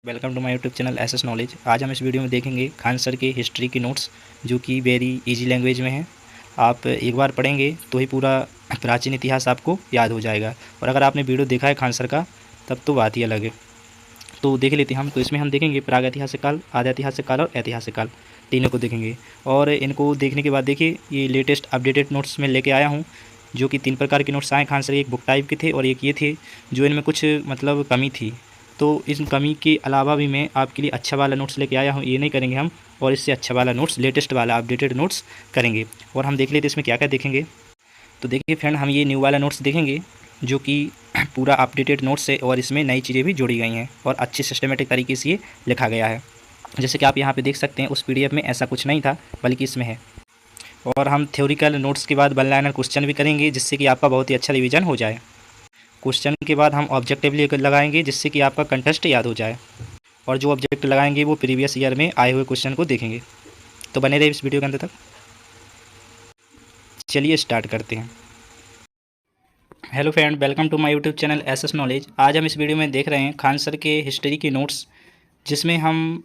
Welcome to my YouTube channel SS knowledge. आज हम इस वीडियो में देखेंगे खान सर के हिस्ट्री के नोट्स, जो कि वेरी इजी लैंग्वेज में हैं। आप एक बार पढ़ेंगे तो ही पूरा प्राचीन इतिहास आपको याद हो जाएगा। और अगर आपने वीडियो देखा है खान सर का, तब तो बात ही अलग है। तो देख लेते हैं हम। तो इसमें हम देखेंगे प्रागैतिहासिक काल, आद्यैतिहासिक काल और ऐतिहासिक काल, तीनों को देखेंगे। और इनको देखने के बाद देखिए, ये लेटेस्ट अपडेटेड नोट्स में लेके आया हूँ, जो कि 3 प्रकार के नोट्स आए खान सर। एक बुक टाइप के थे और एक ये थे जो इनमें कुछ मतलब कमी थी। तो इस कमी के अलावा भी मैं आपके लिए अच्छा वाला नोट्स लेके आया हूँ। ये नहीं करेंगे हम, और इससे अच्छा वाला नोट्स, लेटेस्ट वाला अपडेटेड नोट्स करेंगे। और हम देख लेते इसमें क्या क्या देखेंगे। तो देखिए फ्रेंड, हम ये न्यू वाला नोट्स देखेंगे, जो कि पूरा अपडेटेड नोट्स है और इसमें नई चीज़ें भी जोड़ी गई हैं और अच्छे सिस्टमेटिक तरीके से ये लिखा गया है। जैसे कि आप यहाँ पे देख सकते हैं, उस पीडीएफ में ऐसा कुछ नहीं था, बल्कि इसमें है। और हम थ्योरिकल नोट्स के बाद वन लाइनर क्वेश्चन भी करेंगे, जिससे कि आपका बहुत ही अच्छा रिवीजन हो जाए। क्वेश्चन के बाद हम ऑब्जेक्टिवली लगाएंगे, जिससे कि आपका कंटेस्ट याद हो जाए। और जो ऑब्जेक्ट लगाएंगे वो प्रीवियस ईयर में आए हुए क्वेश्चन को देखेंगे। तो बने रहे इस वीडियो के अंत तक। चलिए स्टार्ट करते हैं। Hello friend, welcome to my YouTube channel SS knowledge. आज हम इस वीडियो में देख रहे हैं खान सर के हिस्ट्री के नोट्स, जिसमें हम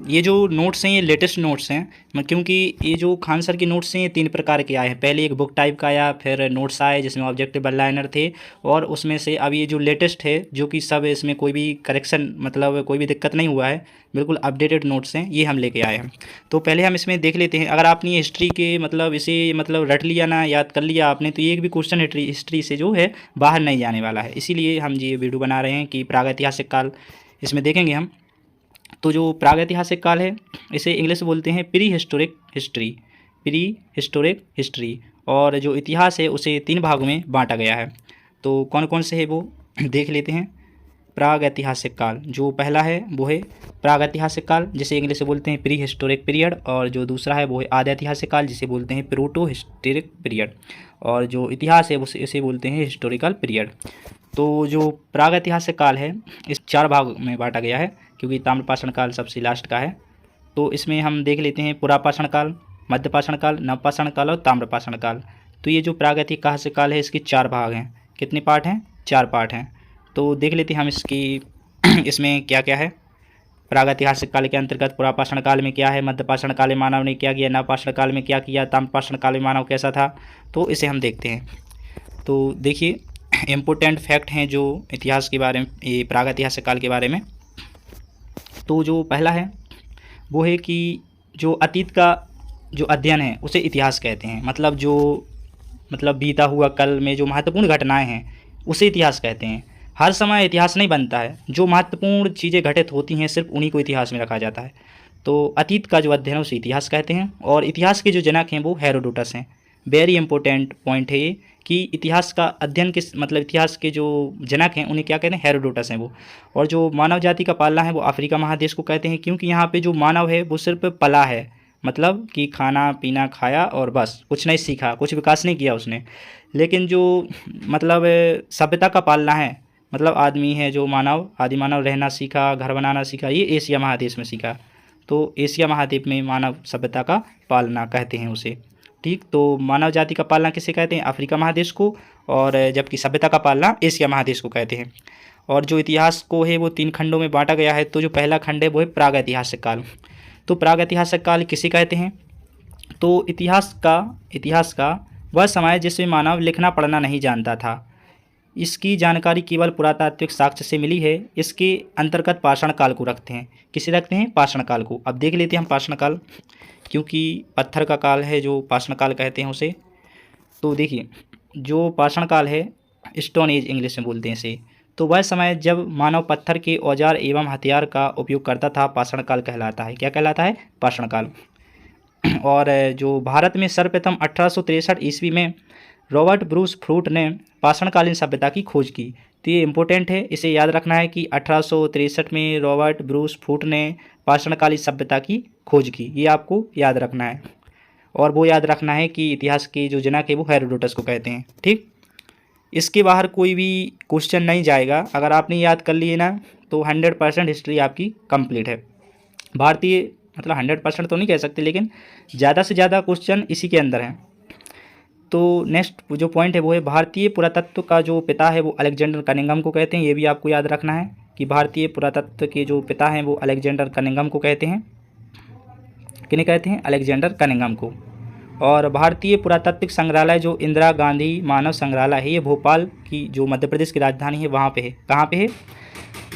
ये जो नोट्स हैं ये लेटेस्ट नोट्स हैं, क्योंकि ये जो खान सर के नोट्स हैं ये 3 प्रकार के आए हैं। पहले एक बुक टाइप का आया, फिर नोट्स आए जिसमें ऑब्जेक्टिव वन लाइनर थे, और उसमें से अब ये जो लेटेस्ट है, जो कि सब इसमें कोई भी करेक्शन, मतलब कोई भी दिक्कत नहीं हुआ है, बिल्कुल अपडेटेड नोट्स हैं, ये हम लेके आए हैं। तो पहले हम इसमें देख लेते हैं। अगर आपने हिस्ट्री के मतलब इसे मतलब रट लिया ना, याद कर लिया आपने, तो ये एक भी क्वेश्चन हिस्ट्री से जो है बाहर नहीं जाने वाला है। इसीलिए हम ये वीडियो बना रहे हैं कि प्रागैतिहासिक काल इसमें देखेंगे हम। तो जो प्रागैतिहासिक काल है, इसे इंग्लिश में बोलते हैं pre historic history, pre historic history. और जो इतिहास है उसे 3 भागों में बांटा गया है। तो कौन कौन से है वो देख लेते हैं। प्रागैतिहासिक काल जो पहला है वो है प्रागैतिहासिक काल, जिसे इंग्लिश से बोलते हैं प्री हिस्टोरिक पीरियड। और जो दूसरा है वो है आद्यैतिहासिक काल, जिसे बोलते हैं प्रोटो हिस्टोरिक पीरियड। और जो इतिहास है उसे बोलते हैं हिस्टोरिकल पीरियड। तो जो प्रागैतिहासिक काल है, इस 4 भाग में बांटा गया है, क्योंकि ताम्रपाषाण काल सबसे लास्ट का है। तो इसमें हम देख लेते हैं पुरापाषाण काल, मध्यपाषाण काल, नवपाषाण काल और ताम्रपाषाण काल। तो ये जो प्रागैतिहासिक काल है, इसके 4 भाग हैं। कितने पार्ट हैं? 4 पार्ट हैं। तो देख लेते हैं हम इसकी इसमें क्या क्या है। प्रागैतिहासिक काल के अंतर्गत पुरापाषाण काल में क्या है, मध्यपाषाण काल में मानव ने क्या किया, नवपाषाण काल में क्या किया, ताम्रपाषाण काल में मानव कैसा था, तो इसे हम देखते हैं। तो देखिए, इम्पोर्टेंट फैक्ट हैं जो इतिहास के बारे में, ये प्रागैतिहासिक काल के बारे में। तो जो पहला है वो है कि जो अतीत का जो अध्ययन है उसे इतिहास कहते हैं। मतलब जो बीता हुआ कल में जो महत्वपूर्ण घटनाएं हैं उसे इतिहास कहते हैं। हर समय इतिहास नहीं बनता है, जो महत्वपूर्ण चीज़ें घटित होती हैं सिर्फ उन्हीं को इतिहास में रखा जाता है। तो अतीत का जो अध्ययन है उसे इतिहास कहते हैं। और इतिहास के जो जनक हैं वो हेरोडोटस हैं। वेरी इंपॉर्टेंट पॉइंट है ये, कि इतिहास का अध्ययन किस मतलब इतिहास के जो जनक हैं उन्हें क्या कहते हैं? हेरोडोटस हैं वो। और जो मानव जाति का पालना है वो अफ्रीका महादेश को कहते हैं, क्योंकि यहाँ पे जो मानव है वो सिर्फ पला है, मतलब कि खाना पीना खाया और बस, कुछ नहीं सीखा, कुछ विकास नहीं किया उसने। लेकिन जो मतलब सभ्यता का पालना है, मतलब आदमी है जो मानव, आदि मानव रहना सीखा, घर बनाना सीखा, ये एशिया महादेश में सीखा। तो एशिया महाद्वीप में मानव सभ्यता का पालना कहते हैं उसे। ठीक, तो मानव जाति का पालना किसे कहते हैं? अफ्रीका महादेश को। और जबकि सभ्यता का पालना एशिया महादेश को कहते हैं। और जो इतिहास को है वो 3 खंडों में बांटा गया है। तो जो पहला खंड है वो है प्रागैतिहासिक काल। तो प्रागैतिहासिक काल किसे कहते हैं? तो इतिहास का वह समय जिसमें मानव लिखना पढ़ना नहीं जानता था। इसकी जानकारी केवल पुरातात्विक साक्ष्य से मिली है। इसके अंतर्गत पाषाण काल को रखते हैं। किसे रखते हैं? पाषाण काल को। अब देख लेते हैं हम पाषाण काल, क्योंकि पत्थर का काल है जो पाषाण काल कहते हैं उसे। तो देखिए, जो पाषाण काल है, स्टोन एज इंग्लिश में बोलते हैं इसे, तो वह समय जब मानव पत्थर के औजार एवं हथियार का उपयोग करता था, पाषाण काल कहलाता है। क्या कहलाता है? पाषाण काल। और जो भारत में सर्वप्रथम 1863 ईस्वी में रॉबर्ट ब्रूस फ्रूट ने पाषाणकालीन सभ्यता की खोज की। तो ये इंपॉर्टेंट है, इसे याद रखना है कि 1863 में रॉबर्ट ब्रूस फ्रूट ने पाषाणकालीन सभ्यता की खोज की, ये आपको याद रखना है। और वो याद रखना है कि इतिहास के जो जनक है वो हेरोडोटस को कहते हैं। ठीक, इसके बाहर कोई भी क्वेश्चन नहीं जाएगा। अगर आपने याद कर लिए ना, तो 100% हिस्ट्री आपकी कंप्लीट है। भारतीय मतलब 100% तो नहीं कह सकते, लेकिन ज़्यादा से ज़्यादा क्वेश्चन इसी के अंदर हैं। तो नेक्स्ट जो पॉइंट है वो है भारतीय पुरातत्व का जो पिता है वो अलेक्जेंडर कनिंघम को कहते हैं। ये भी आपको याद रखना है। कि भारतीय पुरातत्व के जो पिता हैं वो अलेक्जेंडर कनिंघम को कहते हैं। किन्हें कहते हैं? अलेक्जेंडर कनिंघम को। और भारतीय पुरातात्विक संग्रहालय जो इंदिरा गांधी मानव संग्रहालय है, ये भोपाल की जो मध्य प्रदेश की राजधानी है वहाँ पे है। कहाँ पे है?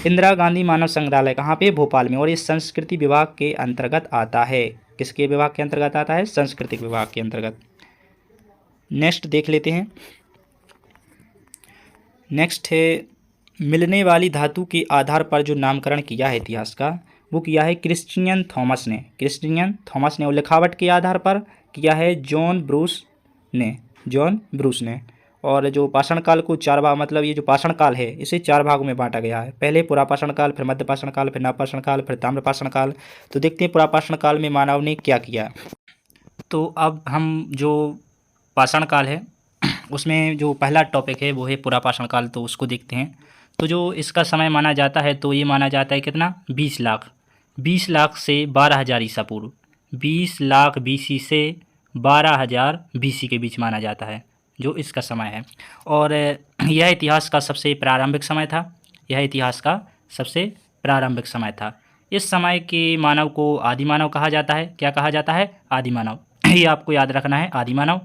इंदिरा गांधी मानव संग्रहालय कहाँ पे? भोपाल में। और ये संस्कृति विभाग के अंतर्गत आता है। किसके विभाग के अंतर्गत आता है? सांस्कृतिक विभाग के अंतर्गत। नेक्स्ट देख लेते हैं। नेक्स्ट है, मिलने वाली धातु के आधार पर जो नामकरण किया है इतिहास का, वो किया है क्रिस्टियन थॉमस ने। क्रिस्टियन थॉमस ने। और लिखावट के आधार पर किया है जॉन ब्रूस ने। और जो पाषाण काल को 4 भाग, मतलब ये जो पाषाण काल है इसे 4 भागों में बांटा गया है। पहले पुरापाषाण काल, फिर मध्य पाषाण काल, फिर नवपाषाण काल, फिर ताम्रपाषाण काल। तो देखते हैं पुरापाषाण काल में मानव ने क्या किया। तो अब हम जो पाषाण काल है उसमें जो पहला टॉपिक है वो है पुरापाषाण काल, तो उसको देखते हैं। तो जो इसका समय माना जाता है तो ये माना जाता है कितना? 20 लाख। 20 लाख से 12,000 ईसा पूर्व। 20 लाख BC से 12,000 BC के बीच माना जाता है जो इसका समय है। और यह इतिहास का सबसे प्रारंभिक समय था। यह इतिहास का सबसे प्रारंभिक समय था। इस समय के मानव को आदि मानव कहा जाता है। क्या कहा जाता है? आदि मानव। ये आपको याद रखना है, आदि मानव।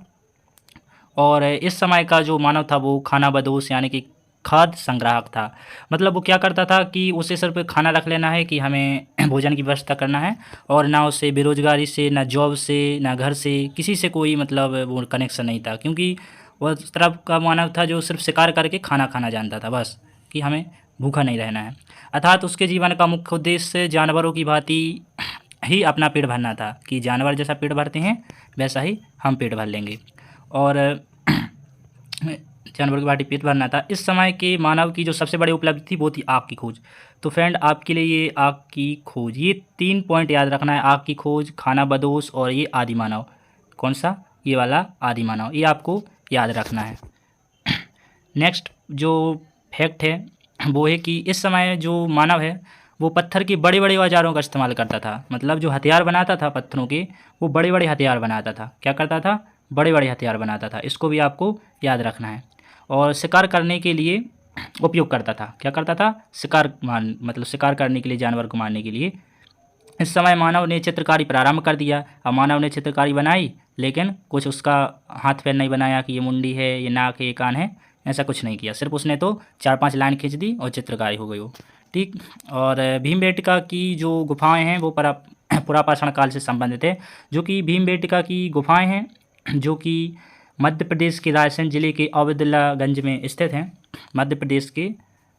और इस समय का जो मानव था वो खानाबदोश यानी कि खाद्य संग्राहक था। मतलब वो क्या करता था कि उसे सिर्फ खाना रख लेना है कि हमें भोजन की व्यवस्था करना है, और ना उसे बेरोजगारी से, ना जॉब से, ना घर से, किसी से कोई मतलब वो कनेक्शन नहीं था, क्योंकि वह उस तरफ का मानव था जो सिर्फ शिकार करके खाना खाना जानता था बस, कि हमें भूखा नहीं रहना है। अर्थात उसके जीवन का मुख्य उद्देश्य जानवरों की भांति ही अपना पेट भरना था, कि जानवर जैसा पेट भरते हैं वैसा ही हम पेट भर लेंगे, और जानवर की भांति पेट भरना था। इस समय के मानव की जो सबसे बड़ी उपलब्धि थी वो थी आग की खोज। तो फ्रेंड आपके लिए ये आग की खोज, ये 3 पॉइंट याद रखना है। आग की खोज, खानाबदोश और ये आदि मानव। कौन सा? ये वाला आदि मानव, ये आपको याद रखना है। नेक्स्ट जो फैक्ट है वो है कि इस समय जो मानव है वो पत्थर के बड़े बड़े औजारों का इस्तेमाल करता था। मतलब जो हथियार बनाता था पत्थरों के, वो बड़े बड़े हथियार बनाता था। क्या करता था? बड़े बड़े हथियार बनाता था। इसको भी आपको याद रखना है। और शिकार करने के लिए उपयोग करता था। क्या करता था? मतलब शिकार करने के लिए, जानवर को मारने के लिए। इस समय मानव ने चित्रकारी प्रारंभ कर दिया। अब मानव ने चित्रकारी बनाई, लेकिन कुछ उसका हाथ पैर नहीं बनाया कि ये मुंडी है, ये नाक है, ये कान है, ऐसा कुछ नहीं किया। सिर्फ उसने तो 4-5 लाइन खींच दी और चित्रकारी हो गई वो। ठीक। और भीमबेटका की जो गुफाएं हैं वो पुरापाषाण काल से संबंधित है। जो कि भीमबेटका की गुफाएं हैं जो कि मध्य प्रदेश के रायसेन जिले के अवैदुल्लागंज में स्थित हैं। मध्य प्रदेश के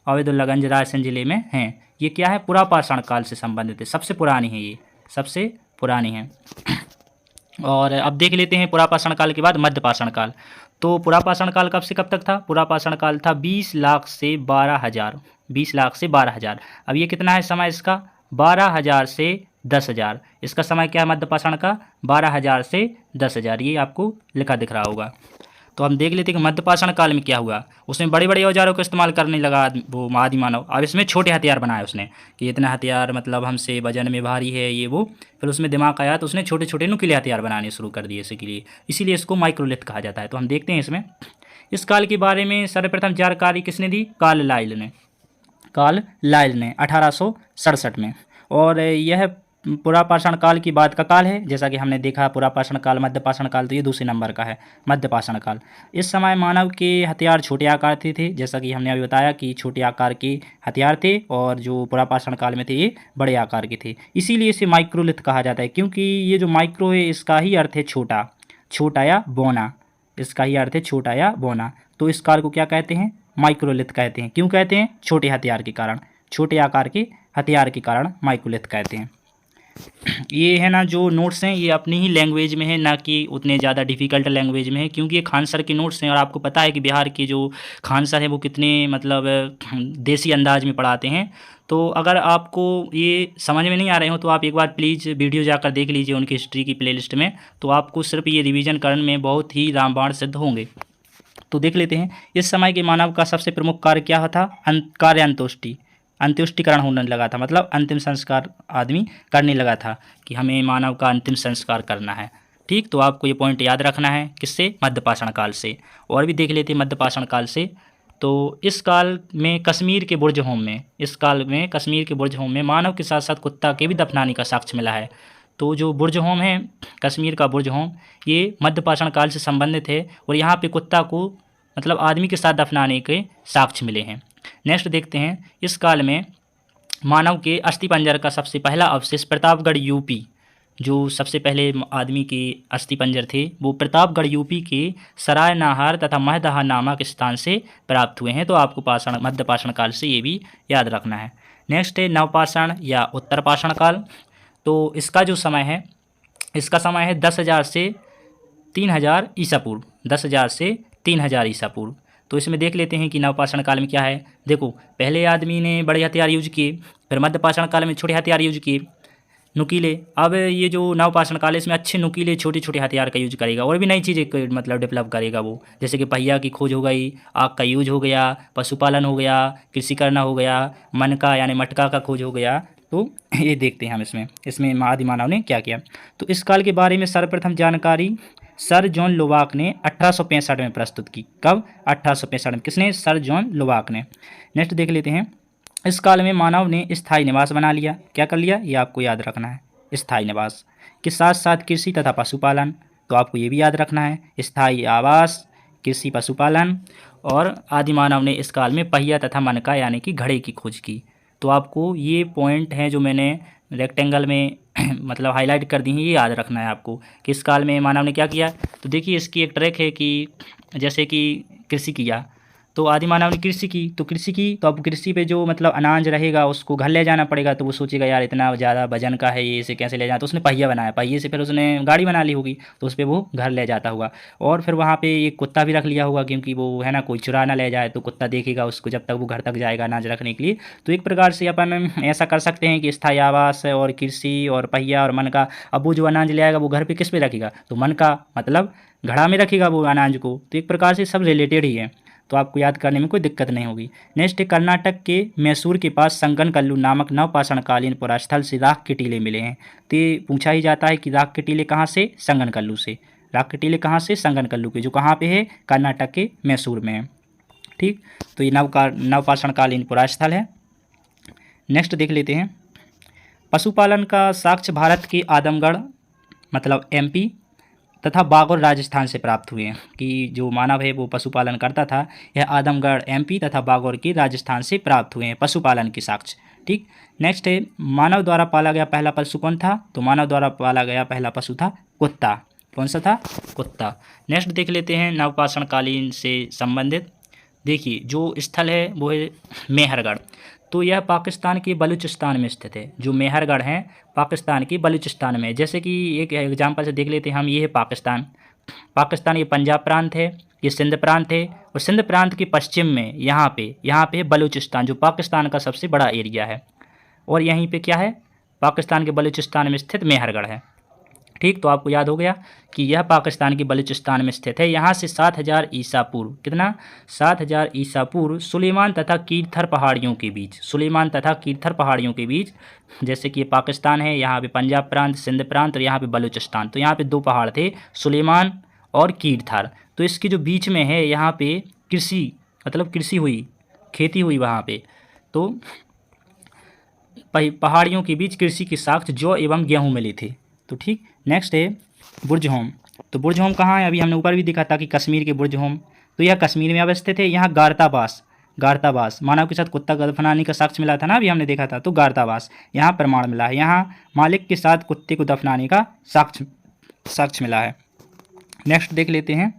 अवैदुल्लागंज रायसेन जिले में हैं। ये क्या है? पुरापाषाण काल से संबंधित है। सबसे पुरानी है, ये सबसे पुरानी है। और अब देख लेते हैं पुरापाषाण काल के बाद मध्यपाषाण काल। तो पुरापाषाण काल कब से कब तक था? पुरापाषाण काल था 20 लाख से 12,000। 20 लाख से 12,000। अब ये कितना है समय इसका? 12,000 से 10,000। इसका समय क्या है मध्यपाषाण का? 12,000 से 10,000। ये आपको लिखा दिख रहा होगा। तो हम देख लेते हैं कि मध्यपाषाण काल में क्या हुआ। उसमें बड़े बड़े औजारों का इस्तेमाल करने लगा वो आदि मानव। अब इसमें छोटे हथियार बनाए उसने कि इतना हथियार मतलब हमसे वजन में भारी है ये वो। फिर उसमें दिमाग आया तो उसने छोटे छोटे नुकीले हथियार बनाने शुरू कर दिए इसके लिए। इसीलिए इसको माइक्रोलिथ कहा जाता है। तो हम देखते हैं इसमें इस काल के बारे में सर्वप्रथम जानकारी किसने दी? कार्ललाइल ने 1867 में। और यह पुरापाषाण काल की बाद का काल है। जैसा कि हमने देखा पुरापाषाण काल, मध्यपाषाण काल, तो ये दूसरे नंबर का है मध्यपाषाण काल। इस समय मानव के हथियार छोटे आकार के थे, जैसा कि हमने अभी बताया कि छोटे आकार के हथियार थे, और जो पुरापाषाण काल में थे ये बड़े आकार के थे। इसीलिए इसे माइक्रोलिथ कहा जाता है, क्योंकि ये जो माइक्रो है इसका ही अर्थ है छोटा, छोटा या बौना। इसका ही अर्थ है छोटा या बौना। तो इस काल को क्या कहते हैं? माइक्रोलिथ कहते हैं। क्यों कहते हैं? छोटे हथियार के कारण, छोटे आकार के हथियार के कारण माइक्रोलिथ कहते हैं। ये है ना जो नोट्स हैं ये अपनी ही लैंग्वेज में है, ना कि उतने ज़्यादा डिफ़िकल्ट लैंग्वेज में है, क्योंकि ये खान सर के नोट्स हैं। और आपको पता है कि बिहार के जो खान सर हैं वो कितने मतलब देसी अंदाज में पढ़ाते हैं। तो अगर आपको ये समझ में नहीं आ रहे हो तो आप एक बार प्लीज़ वीडियो जाकर देख लीजिए उनकी हिस्ट्री की प्लेलिस्ट में। तो आपको सिर्फ ये रिवीजन करने में बहुत ही रामबाण सिद्ध होंगे। तो देख लेते हैं इस समय के मानव का सबसे प्रमुख कार्य क्या था? कार्य अंत्येष्टिकरण होने लगा था। मतलब अंतिम संस्कार आदमी करने लगा था कि हमें मानव का अंतिम संस्कार करना है। ठीक। तो आपको ये पॉइंट याद रखना है। किससे? मध्यपाषाण काल से। और भी देख लेते हैं मध्यपाषाण काल से। तो इस काल में कश्मीर के बुर्ज होम में मानव के साथ साथ कुत्ता के भी दफनाने का साक्ष्य मिला है। तो जो बुर्ज होम है, कश्मीर का बुर्ज होम, ये मध्यपाषाण काल से संबंधित है और यहाँ पे कुत्ता को मतलब आदमी के साथ दफनाने के साक्ष्य मिले हैं। नेक्स्ट देखते हैं, इस काल में मानव के अस्थिपंजर का सबसे पहला अवशेष प्रतापगढ़ यूपी, जो सबसे पहले आदमी के अस्थिपंजर थे वो प्रतापगढ़ यूपी के सराय नाहर तथा महदहा नामक स्थान से प्राप्त हुए हैं। तो आपको मध्यपाषाण काल से ये भी याद रखना है। नेक्स्ट है नवपाषाण या उत्तरपाषाण काल। तो इसका जो समय है, इसका समय है 10,000 से 3,000 ईसा पूर्व, 10,000 से 3,000 ईसा पूर्व। तो इसमें देख लेते हैं कि नवपाषाण काल में क्या है। देखो, पहले आदमी ने बड़े हथियार यूज किए, फिर मध्यपाषाण काल में छोटे हथियार यूज किए, नुकीले। अब ये जो नवपाषाण काल है इसमें अच्छे नुकीले छोटे छोटे हथियार का यूज करेगा और भी नई चीज़ें मतलब डेवलप करेगा वो, जैसे कि पहिया की खोज हो गई, आग का यूज हो गया, पशुपालन हो गया, कृषि करना हो गया, मनका यानी मटका का खोज हो गया। तो ये देखते हैं हम इसमें आदि मानव ने क्या किया। तो इस काल के बारे में सर्वप्रथम जानकारी सर जॉन लोवाक ने 1865 में प्रस्तुत की। कब? 1865 में। किसने? सर जॉन लोवाक ने। नेक्स्ट देख लेते हैं, इस काल में मानव ने स्थायी निवास बना लिया। क्या कर लिया? ये आपको याद रखना है। स्थायी निवास के साथ साथ कृषि तथा पशुपालन, तो आपको ये भी याद रखना है। स्थायी आवास, कृषि, पशुपालन। और आदि मानव ने इस काल में पहिया तथा मनका यानी कि घड़े की खोज की। तो आपको ये पॉइंट हैं जो मैंने रेक्टेंगल में मतलब हाईलाइट कर दी हैं, ये याद रखना है आपको कि इस काल में मानव ने क्या किया। तो देखिए, इसकी एक ट्रैक है कि जैसे कि कृषि किया, तो आदि मानव ने कृषि की, तो अब कृषि पे जो मतलब अनाज रहेगा उसको घर ले जाना पड़ेगा। तो वो सोचेगा यार इतना ज़्यादा वजन का है ये, इसे कैसे ले जाना। तो उसने पहिया बनाया, पहिए से फिर उसने गाड़ी बना ली होगी, तो उस पर वो घर ले जाता होगा। और फिर वहाँ पे एक कुत्ता भी रख लिया होगा, क्योंकि वो है ना, कोई चुरा ना ले जाए, तो कुत्ता देखेगा उसको जब तक वो घर तक जाएगा अनाज रखने के लिए। तो एक प्रकार से अपन ऐसा कर सकते हैं कि स्थायी आवास और कृषि और पहिया और मन का। अब वो जो अनाज ले आएगा वो घर पे किस पे रखेगा? तो मन का मतलब घड़ा में रखेगा वो अनाज को। तो एक प्रकार से सब रिलेटेड ही है, तो आपको याद करने में कोई दिक्कत नहीं होगी। नेक्स्ट है, कर्नाटक के मैसूर के पास संगनकल्लू नामक नवपाषाणकालीन पुरास्थल से राख के टीले मिले हैं। तो ये पूछा ही जाता है कि राख के टीले कहाँ से? संगनकल्लू से। राख के टीले कहाँ से? संगनकल्लू के, जो कहाँ पे है? कर्नाटक के मैसूर में है। ठीक, तो ये नवपाषाणकालीन पुरास्थल है। नेक्स्ट देख लेते हैं, पशुपालन का साक्ष्य भारत के आदमगढ़ मतलब MP तथा बागौर राजस्थान से प्राप्त हुए हैं। कि जो मानव है वो पशुपालन करता था, यह आदमगढ़ MP तथा बागौर के राजस्थान से प्राप्त हुए हैं पशुपालन के साक्ष्य। ठीक, नेक्स्ट है, मानव द्वारा पाला गया पहला पशु कौन था? तो मानव द्वारा पाला गया पहला पशु था कुत्ता। कौन सा था? कुत्ता। नेक्स्ट देख लेते हैं नवपाषाणकालीन से संबंधित। देखिए, जो स्थल है वो है मेहरगढ़। तो यह पाकिस्तान के बलूचिस्तान में स्थित है। जो मेहरगढ़ है पाकिस्तान के बलूचिस्तान में। जैसे कि एक एग्जांपल से देख लेते हैं हम, ये है पाकिस्तान, ये पंजाब प्रांत है, ये सिंध प्रांत है, और सिंध प्रांत के पश्चिम में यहाँ पे है बलूचिस्तान, जो पाकिस्तान का सबसे बड़ा एरिया है। और यहीं पे क्या है? पाकिस्तान के बलूचिस्तान में स्थित मेहरगढ़ है। ठीक, तो आपको याद हो गया कि यह पाकिस्तान के बलूचिस्तान में स्थित है। यहाँ से 7,000 ईसा पूर्व, कितना? 7,000 ईसा पूर्व सुलेमान तथा कीर्थर पहाड़ियों के बीच, जैसे कि ये पाकिस्तान है, यहाँ पे पंजाब प्रांत, सिंध प्रांत, और यहाँ पे बलूचिस्तान। तो यहाँ पे दो पहाड़ थे, सुलेमान और कीर्थर। तो इसके जो बीच में है यहाँ पे कृषि मतलब कृषि हुई, खेती हुई वहाँ पे। तो पहाड़ियों के बीच कृषि के साक्ष्य जौ एवं गेहूँ मिले थे। तो ठीक, नेक्स्ट है बुर्ज होम। तो बुर्ज होम कहाँ है? अभी हमने ऊपर भी दिखा था कि कश्मीर के बुर्ज होम। तो यह कश्मीर में अवस्थित है। यहाँ गारताबास मानव के साथ कुत्ता दफनाने का साक्ष्य मिला था ना, अभी हमने देखा था। तो गारताबास यहाँ प्रमाण मिला है। यहाँ मालिक के साथ कुत्ते को दफनाने का साक्ष्य मिला है। नेक्स्ट देख लेते हैं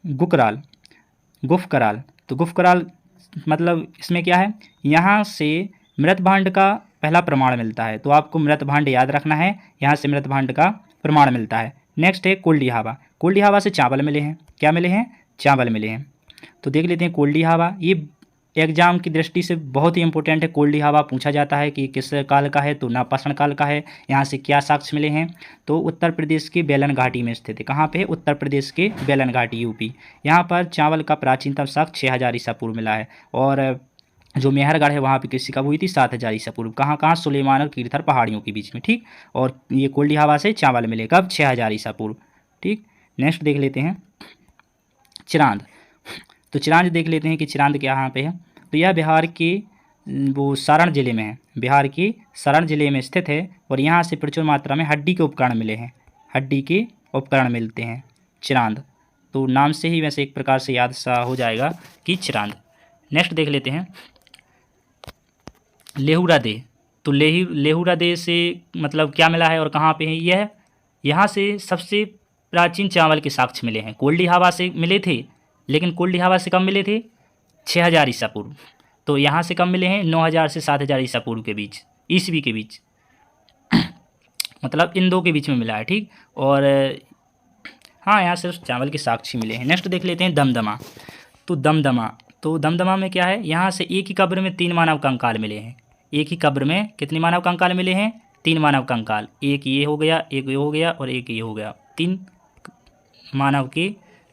गुफकराल। तो गुफकराल मतलब इसमें क्या है? यहाँ से मृत भांड का पहला प्रमाण मिलता है। तो आपको मृत भांड याद रखना है, यहाँ से मृत भांड का प्रमाण मिलता है। नेक्स्ट है कोल्डी हावा से चावल मिले हैं। क्या मिले हैं? चावल मिले हैं। तो देख लेते हैं कोल्डी हावा। ये एग्जाम की दृष्टि से बहुत ही इंपॉर्टेंट है। कोल्डी हावा पूछा जाता है कि किस काल का है? तो नवपाषाण काल का है। यहाँ से क्या साक्ष्य मिले हैं? तो उत्तर प्रदेश के बेलन घाटी में स्थित है। कहाँ पे? उत्तर प्रदेश के बेलन घाटी UP। यहाँ पर चावल का प्राचीनतम साक्ष्य 6,000 ईसा पूर्व मिला है। और जो मेहरगढ़ है वहाँ पे कृषि कब हुई थी? 7,000 ईसा पूर्व। कहाँ? सुलेमान और कीर्थर पहाड़ियों के बीच में। ठीक, और ये कोल्डी हावा से चावल मिले कब? 6,000 ईसा पूर्व। ठीक, नेक्स्ट देख लेते हैं चिरांद। तो चिरांद देख लेते हैं कि चिरांद कहाँ पे है। तो यह बिहार के वो सारण जिले में है, बिहार के सारण जिले में स्थित है और यहाँ से प्रचुर मात्रा में हड्डी के उपकरण मिले हैं, हड्डी के उपकरण मिलते हैं चिरांद। तो नाम से ही वैसे एक प्रकार से याद सा हो जाएगा कि चिरांद। नेक्स्ट देख लेते हैं लेहुरा देह। तो लेहुरा देह से मतलब क्या मिला है और कहाँ पे है यह? यहाँ से सबसे प्राचीन चावल के साक्ष्य मिले हैं। कोल्डी हवा से मिले थे, लेकिन कोल्डी हवा से कब मिले थे? 6000 ईसा पूर्व। तो यहाँ से कब मिले हैं? 9000 से 7000 ईसा पूर्व के बीच, ईसवी के बीच मतलब इन दो के बीच में मिला है, ठीक। और हाँ, यहाँ सिर्फ चावल के साक्ष्य मिले हैं। नेक्स्ट देख लेते हैं दमदमा। तो दमदमा में क्या है? यहाँ से एक ही कब्र में 3 मानव कंकाल मिले हैं। एक ही कब्र में कितने मानव कंकाल मिले हैं? 3 मानव कंकाल। एक ये हो गया, एक ये हो गया और एक ये हो गया। 3 मानव के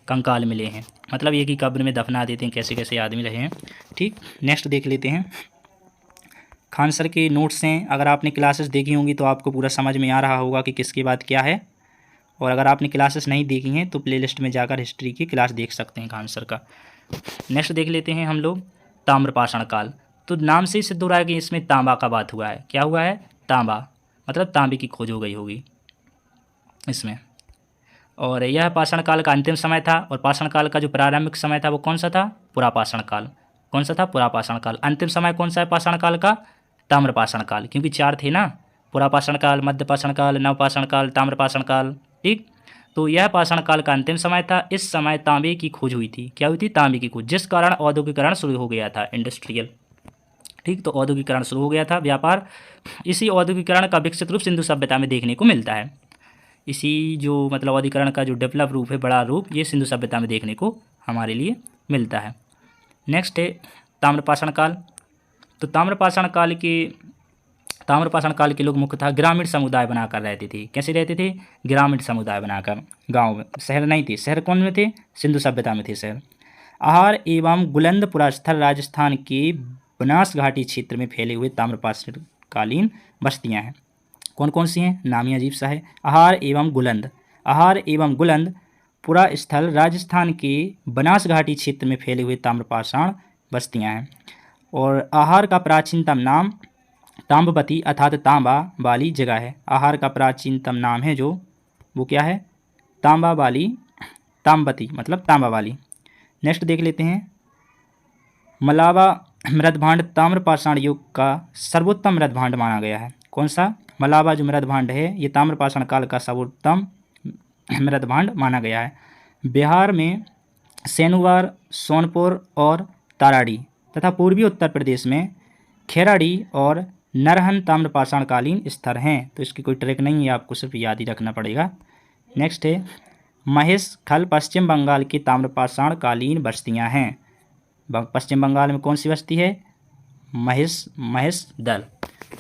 कंकाल मिले हैं, मतलब एक ही कब्र में दफना देते हैं कैसे कैसे आदमी रहे हैं, ठीक। नेक्स्ट देख लेते हैं खान सर के नोट्स हैं। अगर आपने क्लासेस देखी होंगी तो आपको पूरा समझ में आ रहा होगा कि किसकी बात क्या है। और अगर आपने क्लासेस नहीं देखी हैं तो प्लेलिस्ट में जाकर हिस्ट्री की क्लास देख सकते हैं खान सर का। नेक्स्ट देख लेते हैं हम लोग ताम्रपाषाण काल। तो नाम से ही सिद्ध हो रहा है कि इसमें तांबा का बात हुआ है। क्या हुआ है? तांबा, मतलब तांबे की खोज हो गई होगी इसमें। और यह पाषाण काल का अंतिम समय था और पाषाण काल का जो प्रारंभिक समय था वो कौन सा था? पुरापाषाण काल। कौन सा था? पुरापाषाण काल। अंतिम समय कौन सा है पाषाण काल का? ताम्रपाषाण काल, क्योंकि 4 थे ना, पुरापाषाण काल, मध्यपाषाण काल, नवपाषाण काल, ताम्रपाषाण काल, ठीक। तो यह पाषाण काल का अंतिम समय था। इस समय तांबे की खोज हुई थी। क्या हुई थी? तांबे की खोज, जिस कारण औद्योगिकरण शुरू हो गया था, इंडस्ट्रियल, ठीक। तो औद्योगिकरण शुरू हो गया था, व्यापार। इसी औद्योगिकरण का विकसित रूप सिंधु सभ्यता में देखने को मिलता है। इसी जो मतलब औद्योगिकरण का जो डेवलप रूप है, बड़ा रूप, ये सिंधु सभ्यता में देखने को हमारे लिए मिलता है। नेक्स्ट है ताम्रपाषाण काल। तो ताम्रपाषाण काल के लोग मुख्यतः ग्रामीण समुदाय बनाकर रहते थे। कैसे रहते थे? ग्रामीण समुदाय बनाकर, गांव में, शहर नहीं थे। शहर कौन में थे? सिंधु सभ्यता में थे शहर। आहार एवं गुलंदपुरा स्थल राजस्थान के बनास घाटी क्षेत्र में फैले हुए ताम्रपाषाण कालीन बस्तियां हैं। कौन कौन सी हैं? नाम ही अजीब सा है। आहार एवं गुलंद पुरा स्थल राजस्थान के बनास घाटी क्षेत्र में फैले हुए ताम्रपाषाण बस्तियां हैं। और आहार का प्राचीनतम नाम ताम्बवती अर्थात तांबा वाली जगह है। आहार का प्राचीनतम नाम है जो, वो क्या है? तांबा वाली, ताम्बवती मतलब तांबा वाली। नेक्स्ट देख लेते हैं मलावा मृदभांड ताम्रपाषाण युग का सर्वोत्तम मृदभांड माना गया है। कौन सा? मलावा जो मृदभांड है ये ताम्रपाषाण काल का सर्वोत्तम मृदभांड माना गया है। बिहार में सेनुवार, सोनपुर और ताराड़ी तथा पूर्वी उत्तर प्रदेश में खेराड़ी और नरहन ताम्रपाषाण कालीन स्थल हैं। तो इसकी कोई ट्रिक नहीं है, आपको सिर्फ याद ही रखना पड़ेगा। नेक्स्ट है महेश खल पश्चिम बंगाल की ताम्रपाषाण कालीन बस्तियां हैं। पश्चिम बंगाल में कौन सी बस्ती है? महेश दल,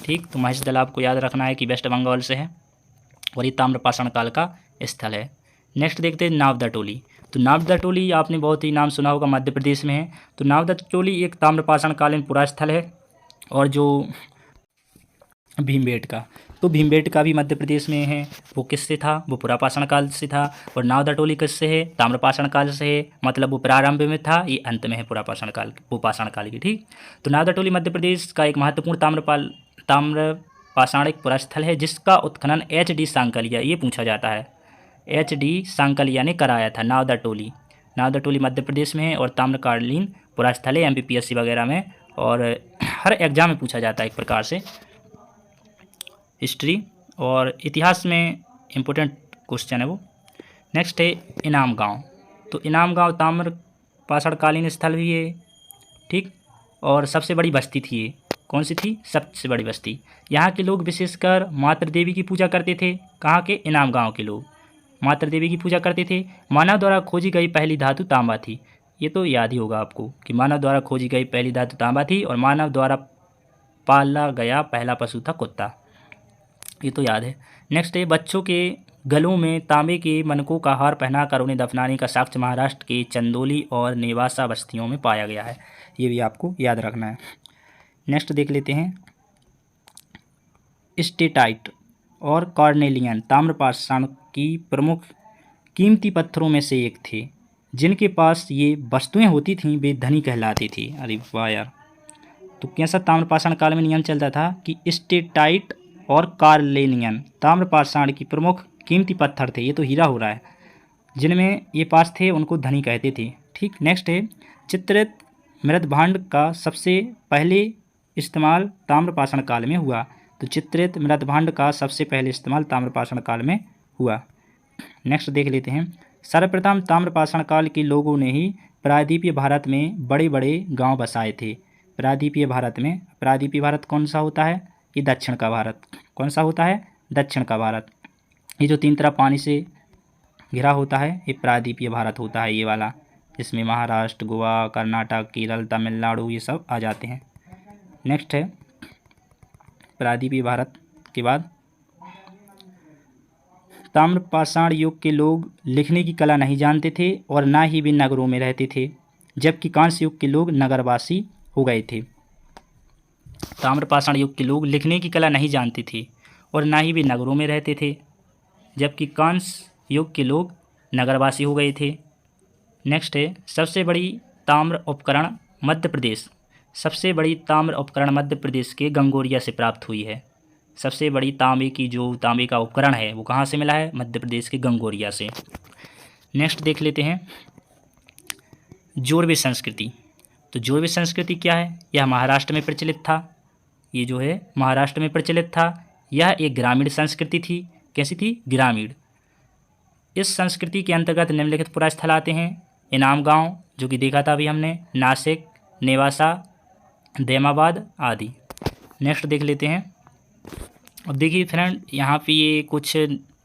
ठीक। तो महेश दल आपको याद रखना है कि वेस्ट बंगाल से है और ये ताम्रपाषाण काल का स्थल है। नेक्स्ट देखते हैं नावदा टोली। तो नावदा टोली आपने बहुत ही नाम सुना होगा, मध्य प्रदेश में है। तो नावदा टोली एक ताम्रपाषाण कालीन पुरा स्थल है। और जो भीमबेटका, तो भीमबेटका भी मध्य प्रदेश में है। वो किससे था? वो पुरापाषाण काल से था। और नावदा टोली किससे है? ताम्रपाषाण काल से है, मतलब वो प्रारंभ में था, ये अंत में है पुरापाषाण काल, वो पाषाण काल की, ठीक। तो नावदा टोली मध्य प्रदेश का एक महत्वपूर्ण ताम्रपाषाणिक पुरास्थल है जिसका उत्खनन HD सांकलिया, ये पूछा जाता है, HD सांकलिया ने कराया था। नावदा टोली मध्य प्रदेश में है और ताम्रकालीन पुरास्थल है, MPPSC वगैरह में और हर एग्जाम में पूछा जाता है एक प्रकार से, हिस्ट्री और इतिहास में इम्पोर्टेंट क्वेश्चन है वो। नेक्स्ट है इनाम गांव। तो इनाम गांव ताम्रपाषाण कालीन स्थल भी है, ठीक। और सबसे बड़ी बस्ती थी ये। कौन सी थी? सबसे बड़ी बस्ती। यहाँ के लोग विशेषकर मातृ देवी की पूजा करते थे। कहाँ के? इनाम गांव के लोग मातृ देवी की पूजा करते थे। मानव द्वारा खोजी गई पहली धातु तांबा थी। ये तो याद ही होगा आपको कि मानव द्वारा खोजी गई पहली धातु तांबा थी और मानव द्वारा पाला गया पहला पशु था कुत्ता, ये तो याद है। नेक्स्ट है बच्चों के गलों में तांबे के मनकों का हार पहनाकर उन्हें दफनाने का साक्ष्य महाराष्ट्र के चंदोली और नेवासा बस्तियों में पाया गया है। ये भी आपको याद रखना है। नेक्स्ट देख लेते हैं स्टेटाइट और कॉर्नेलियन ताम्रपाषाण की प्रमुख कीमती पत्थरों में से एक थे। जिनके पास ये वस्तुएं होती थीं वे धनी कहलाती थी। अरे वाह यार। तो कैसा ताम्रपाषाण काल में नियम चलता था कि स्टेटाइट और कार्लेनियन ताम्रपाषाण की प्रमुख कीमती पत्थर थे, ये तो हीरा हो रहा है, जिनमें ये पास थे उनको धनी कहते थे। ठीक, नेक्स्ट है चित्रित मृदभांड का सबसे पहले इस्तेमाल ताम्रपाषाण काल में हुआ। तो चित्रित मृदभांड का सबसे पहले इस्तेमाल ताम्रपाषाण काल में हुआ। नेक्स्ट देख लेते हैं। सर्वप्रथम ताम्रपाषाण काल के लोगों ने ही प्रायद्वीपीय भारत में बड़े बड़े गांव बसाए थे। प्रायद्वीपीय भारत में, प्रायद्वीपीय भारत कौन सा होता है? ये दक्षिण का भारत। कौन सा होता है? दक्षिण का भारत। ये जो तीन तरफ पानी से घिरा होता है ये प्रायद्वीपीय भारत होता है, ये वाला, जिसमें महाराष्ट्र, गोवा, कर्नाटक, केरल, तमिलनाडु ये सब आ जाते हैं। नेक्स्ट है प्रायद्वीपीय भारत के बाद ताम्रपाषाण युग के लोग लिखने की कला नहीं जानते थे और ना ही वे नगरों में रहते थे, जबकि कांस्य युग के लोग नगरवासी हो गए थे। ताम्रपाषाण युग के लोग लिखने की कला नहीं जानते थे और ना ही वे नगरों में रहते थे, जबकि कांस्य युग के लोग नगरवासी हो गए थे। नेक्स्ट है सबसे बड़ी ताम्र उपकरण मध्य प्रदेश। सबसे बड़ी ताम्र उपकरण मध्य प्रदेश के गंगोरिया से प्राप्त हुई है। सबसे बड़ी तांबे का उपकरण है वो कहाँ से मिला है? मध्य प्रदेश के गंगोरिया से। नेक्स्ट देख लेते हैं जोरवे संस्कृति। तो जोरवे संस्कृति क्या है? यह महाराष्ट्र में प्रचलित था। ये जो है महाराष्ट्र में प्रचलित था। यह एक ग्रामीण संस्कृति थी। कैसी थी? ग्रामीण। इस संस्कृति के अंतर्गत निम्नलिखित पुरा स्थल आते हैं। इनाम गांव जो कि देखा था अभी हमने, नासिक, नेवासा, दैमाबाद आदि। नेक्स्ट देख लेते हैं। अब देखिए फ्रेंड, यहाँ पे ये कुछ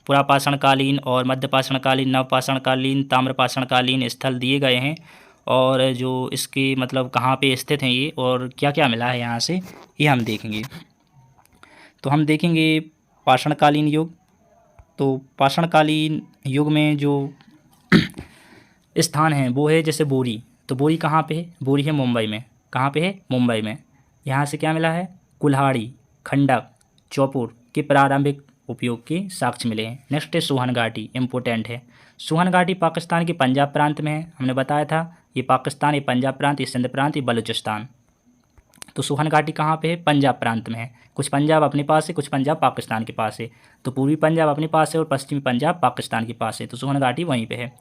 पुरापाषाणकालीन और मध्यपाषाणकालीन, नवपाषाणकालीन, ताम्रपाषाणकालीन स्थल दिए गए हैं और जो इसके मतलब कहाँ पे स्थित हैं ये और क्या क्या मिला है यहाँ से ये हम देखेंगे। तो हम देखेंगे पाषाणकालीन युग। तो पाषाणकालीन युग में जो स्थान है वो है जैसे बोरी। तो बोरी कहाँ पे है? बोरी है मुंबई में। कहाँ पे है? मुंबई में। यहाँ से क्या मिला है? कुल्हाड़ी, खंडक, चौपुर के प्रारंभिक उपयोग के साक्ष्य मिले हैं। नेक्स्ट है सोहन घाटी, इम्पोर्टेंट है। सोहन घाटी पाकिस्तान के पंजाब प्रांत में है। हमने बताया था ये पाकिस्तान, ये पंजाब प्रांत, ये सिंध प्रांत, ये बलूचिस्तान। तो सोहन घाटी कहाँ पे है? पंजाब प्रांत में है। कुछ पंजाब अपने पास है, कुछ पंजाब पाकिस्तान के पास है। तो पूर्वी पंजाब अपने पास है और पश्चिमी पंजाब पाकिस्तान के पास है। तो सोहन घाटी वहीं पे है।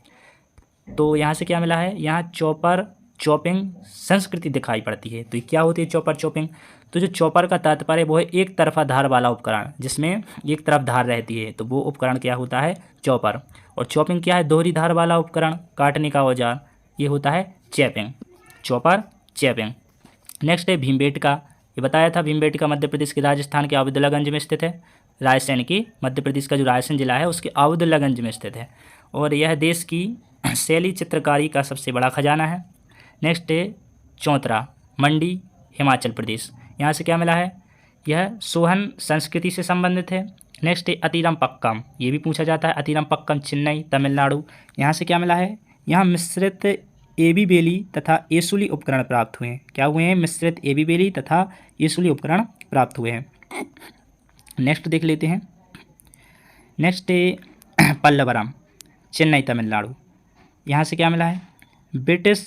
तो यहाँ से क्या मिला है? यहाँ चॉपर चॉपिंग संस्कृति दिखाई पड़ती है। तो ये क्या होती है चॉपर चॉपिंग? तो जो चॉपर का तात्पर्य वो है एक तरफा धार वाला उपकरण, जिसमें एक तरफ धार रहती है, तो वो उपकरण क्या होता है? चॉपर। और चॉपिंग क्या है? दोहरी धार वाला उपकरण, काटने का औजार, ये होता है चैपिंग। चॉपर, चैपिंग। नेक्स्ट है भीमबेटका। ये बताया था भीमबेटका मध्य प्रदेश के राजस्थान के अब्दुल्लागंज में स्थित है। रायसेन की, मध्य प्रदेश का जो रायसेन जिला है उसके अब्दुल्लागंज में स्थित है और यह देश की शैली चित्रकारी का सबसे बड़ा खजाना है। नेक्स्ट है चौतरा, मंडी, हिमाचल प्रदेश। यहाँ से क्या मिला है? यह सोहन संस्कृति से संबंधित है। नेक्स्ट है अतिरमपक्कम, ये भी पूछा जाता है। अतिरमपक्कम, चेन्नई, तमिलनाडु। यहाँ से क्या मिला है? यहाँ मिश्रित एबी बेली तथा एसुली उपकरण प्राप्त हुए हैं। क्या हुए हैं? मिश्रित एबी बेली तथा एसुली उपकरण प्राप्त हुए हैं। नेक्स्ट देख लेते हैं। नेक्स्ट है पल्लवरम, चेन्नई, तमिलनाडु। यहाँ से क्या मिला है? ब्रिटिश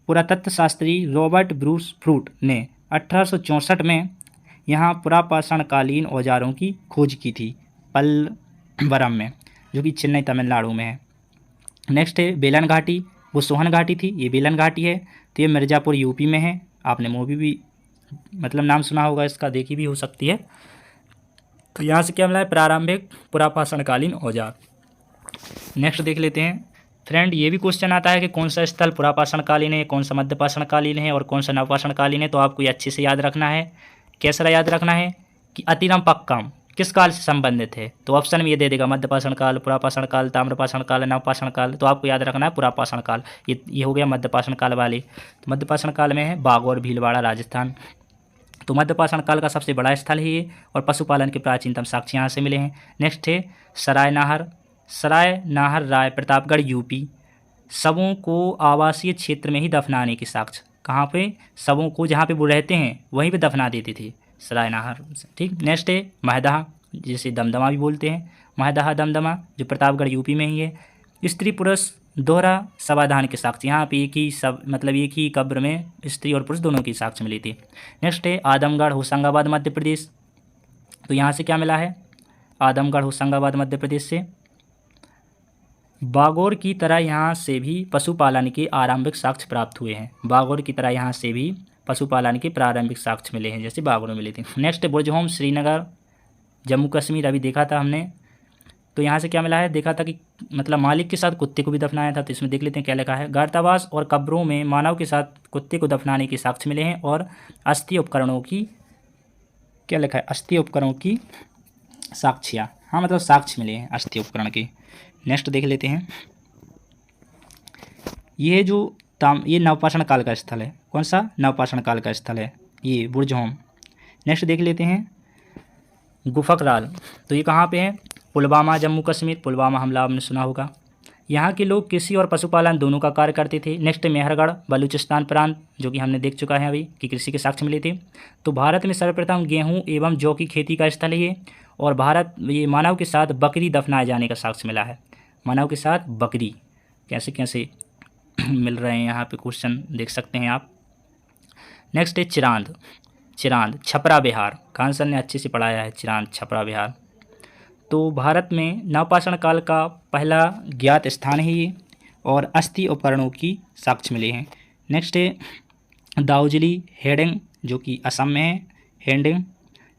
पुरातत्व शास्त्री रॉबर्ट ब्रूस फ्रूट ने 1864 में यहाँ पुरापाषाणकालीन औजारों की खोज की थी पल्लवरम में, जो कि चेन्नई, तमिलनाडु में है। नेक्स्ट है बेलन घाटी, वो सोहन घाटी थी, ये बेलन घाटी है। तो ये मिर्ज़ापुर यूपी में है। आपने मूवी भी मतलब नाम सुना होगा इसका, देखी भी हो सकती है। तो यहाँ से क्या मिला है? प्रारंभिक पुरापाषाणकालीन औजार। नेक्स्ट देख लेते हैं फ्रेंड, ये भी क्वेश्चन आता है कि कौन सा स्थल पुरापाषाणकालीन है, कौन सा मध्यपाषाणकालीन है और कौन सा नवपाषाणकालीन है। तो आपको ये अच्छे से याद रखना है। कैसा याद रखना है कि अतिरमपक्कम किस काल से संबंधित है? तो ऑप्शन में ये दे देगा मध्यपाषाण काल, पुरापाषाण काल, ताम्रपाषाण काल, नवपाषाण काल। तो आपको याद रखना है पुरापाषाण काल। ये हो गया मध्यपाषाण काल वाले। तो मध्यपाषाण काल में है बागौर, भीलवाड़ा, राजस्थान। तो मध्यपाषाण काल का सबसे बड़ा स्थल है ये और पशुपालन के प्राचीनतम साक्ष्य यहाँ से मिले हैं। नेक्स्ट है सराय नाहर राय, प्रतापगढ़, यूपी। शवों को आवासीय क्षेत्र में ही दफनाने के साक्ष्य। कहाँ पे? शवों को जहाँ पे वो रहते हैं वहीं पे दफना देते थे, सराय नाहर। ठीक। नेक्स्ट है महदहा, जिसे दमदमा भी बोलते हैं। महदहा, दमदमा, जो प्रतापगढ़ यूपी में ही है। स्त्री पुरुष दोहरा समाधान के साक्ष्य, यहाँ पे एक ही सब मतलब एक ही कब्र में स्त्री और पुरुष दोनों की साक्ष्य मिली थी। नेक्स्ट है आदमगढ़ होशंगाबाद मध्य प्रदेश, तो यहाँ से क्या मिला है, आदमगढ़ होशंगाबाद मध्य प्रदेश से। बागौर की तरह यहाँ से भी पशुपालन के आरंभिक साक्ष्य प्राप्त हुए हैं, बागौर की तरह यहाँ से भी पशुपालन के प्रारंभिक साक्ष्य मिले हैं, जैसे बागौर में मिले थे। नेक्स्ट बुर्जहोम श्रीनगर जम्मू कश्मीर, अभी देखा था हमने, तो यहाँ से क्या मिला है, देखा था कि मतलब मालिक के साथ कुत्ते को भी दफनाया था, तो इसमें देख लेते हैं क्या लिखा है। गर्तावास और कब्रों में मानव के साथ कुत्ते को दफनाने के साक्ष्य मिले हैं और अस्थि उपकरणों की, क्या लिखा है, अस्थि उपकरणों की साक्ष्या, हाँ मतलब साक्ष्य मिले हैं अस्थि उपकरण के। नेक्स्ट देख लेते हैं, ये जो ये नवपाषाण काल का स्थल है, कौन सा, नवपाषाण काल का स्थल है ये बुर्जहोम। नेक्स्ट देख लेते हैं गुफकराल, तो ये कहाँ पे है, पुलवामा जम्मू कश्मीर, पुलवामा हमला आपने सुना होगा। यहाँ के लोग कृषि और पशुपालन दोनों का कार्य करते थे। नेक्स्ट मेहरगढ़ बलूचिस्तान प्रांत, जो कि हमने देख चुका है अभी कि कृषि के साक्ष्य मिले थे। तो भारत में सर्वप्रथम गेहूं एवं जौ की खेती का स्थल है ये, और भारत ये मानव के साथ बकरी दफनाए जाने का साक्ष्य मिला है, मानव के साथ बकरी, कैसे कैसे मिल रहे हैं यहाँ पे क्वेश्चन देख सकते हैं आप। नेक्स्ट है चिरांद, चिरांद छपरा बिहार, खान सर ने अच्छे से पढ़ाया है, चिरांद छपरा बिहार। तो भारत में नवपाषाण काल का पहला ज्ञात स्थान है ये, और अस्थि उपकरणों की साक्ष्य मिले हैं। नेक्स्ट है दाऊजली हेडिंग, जो कि असम में है, हेडिंग,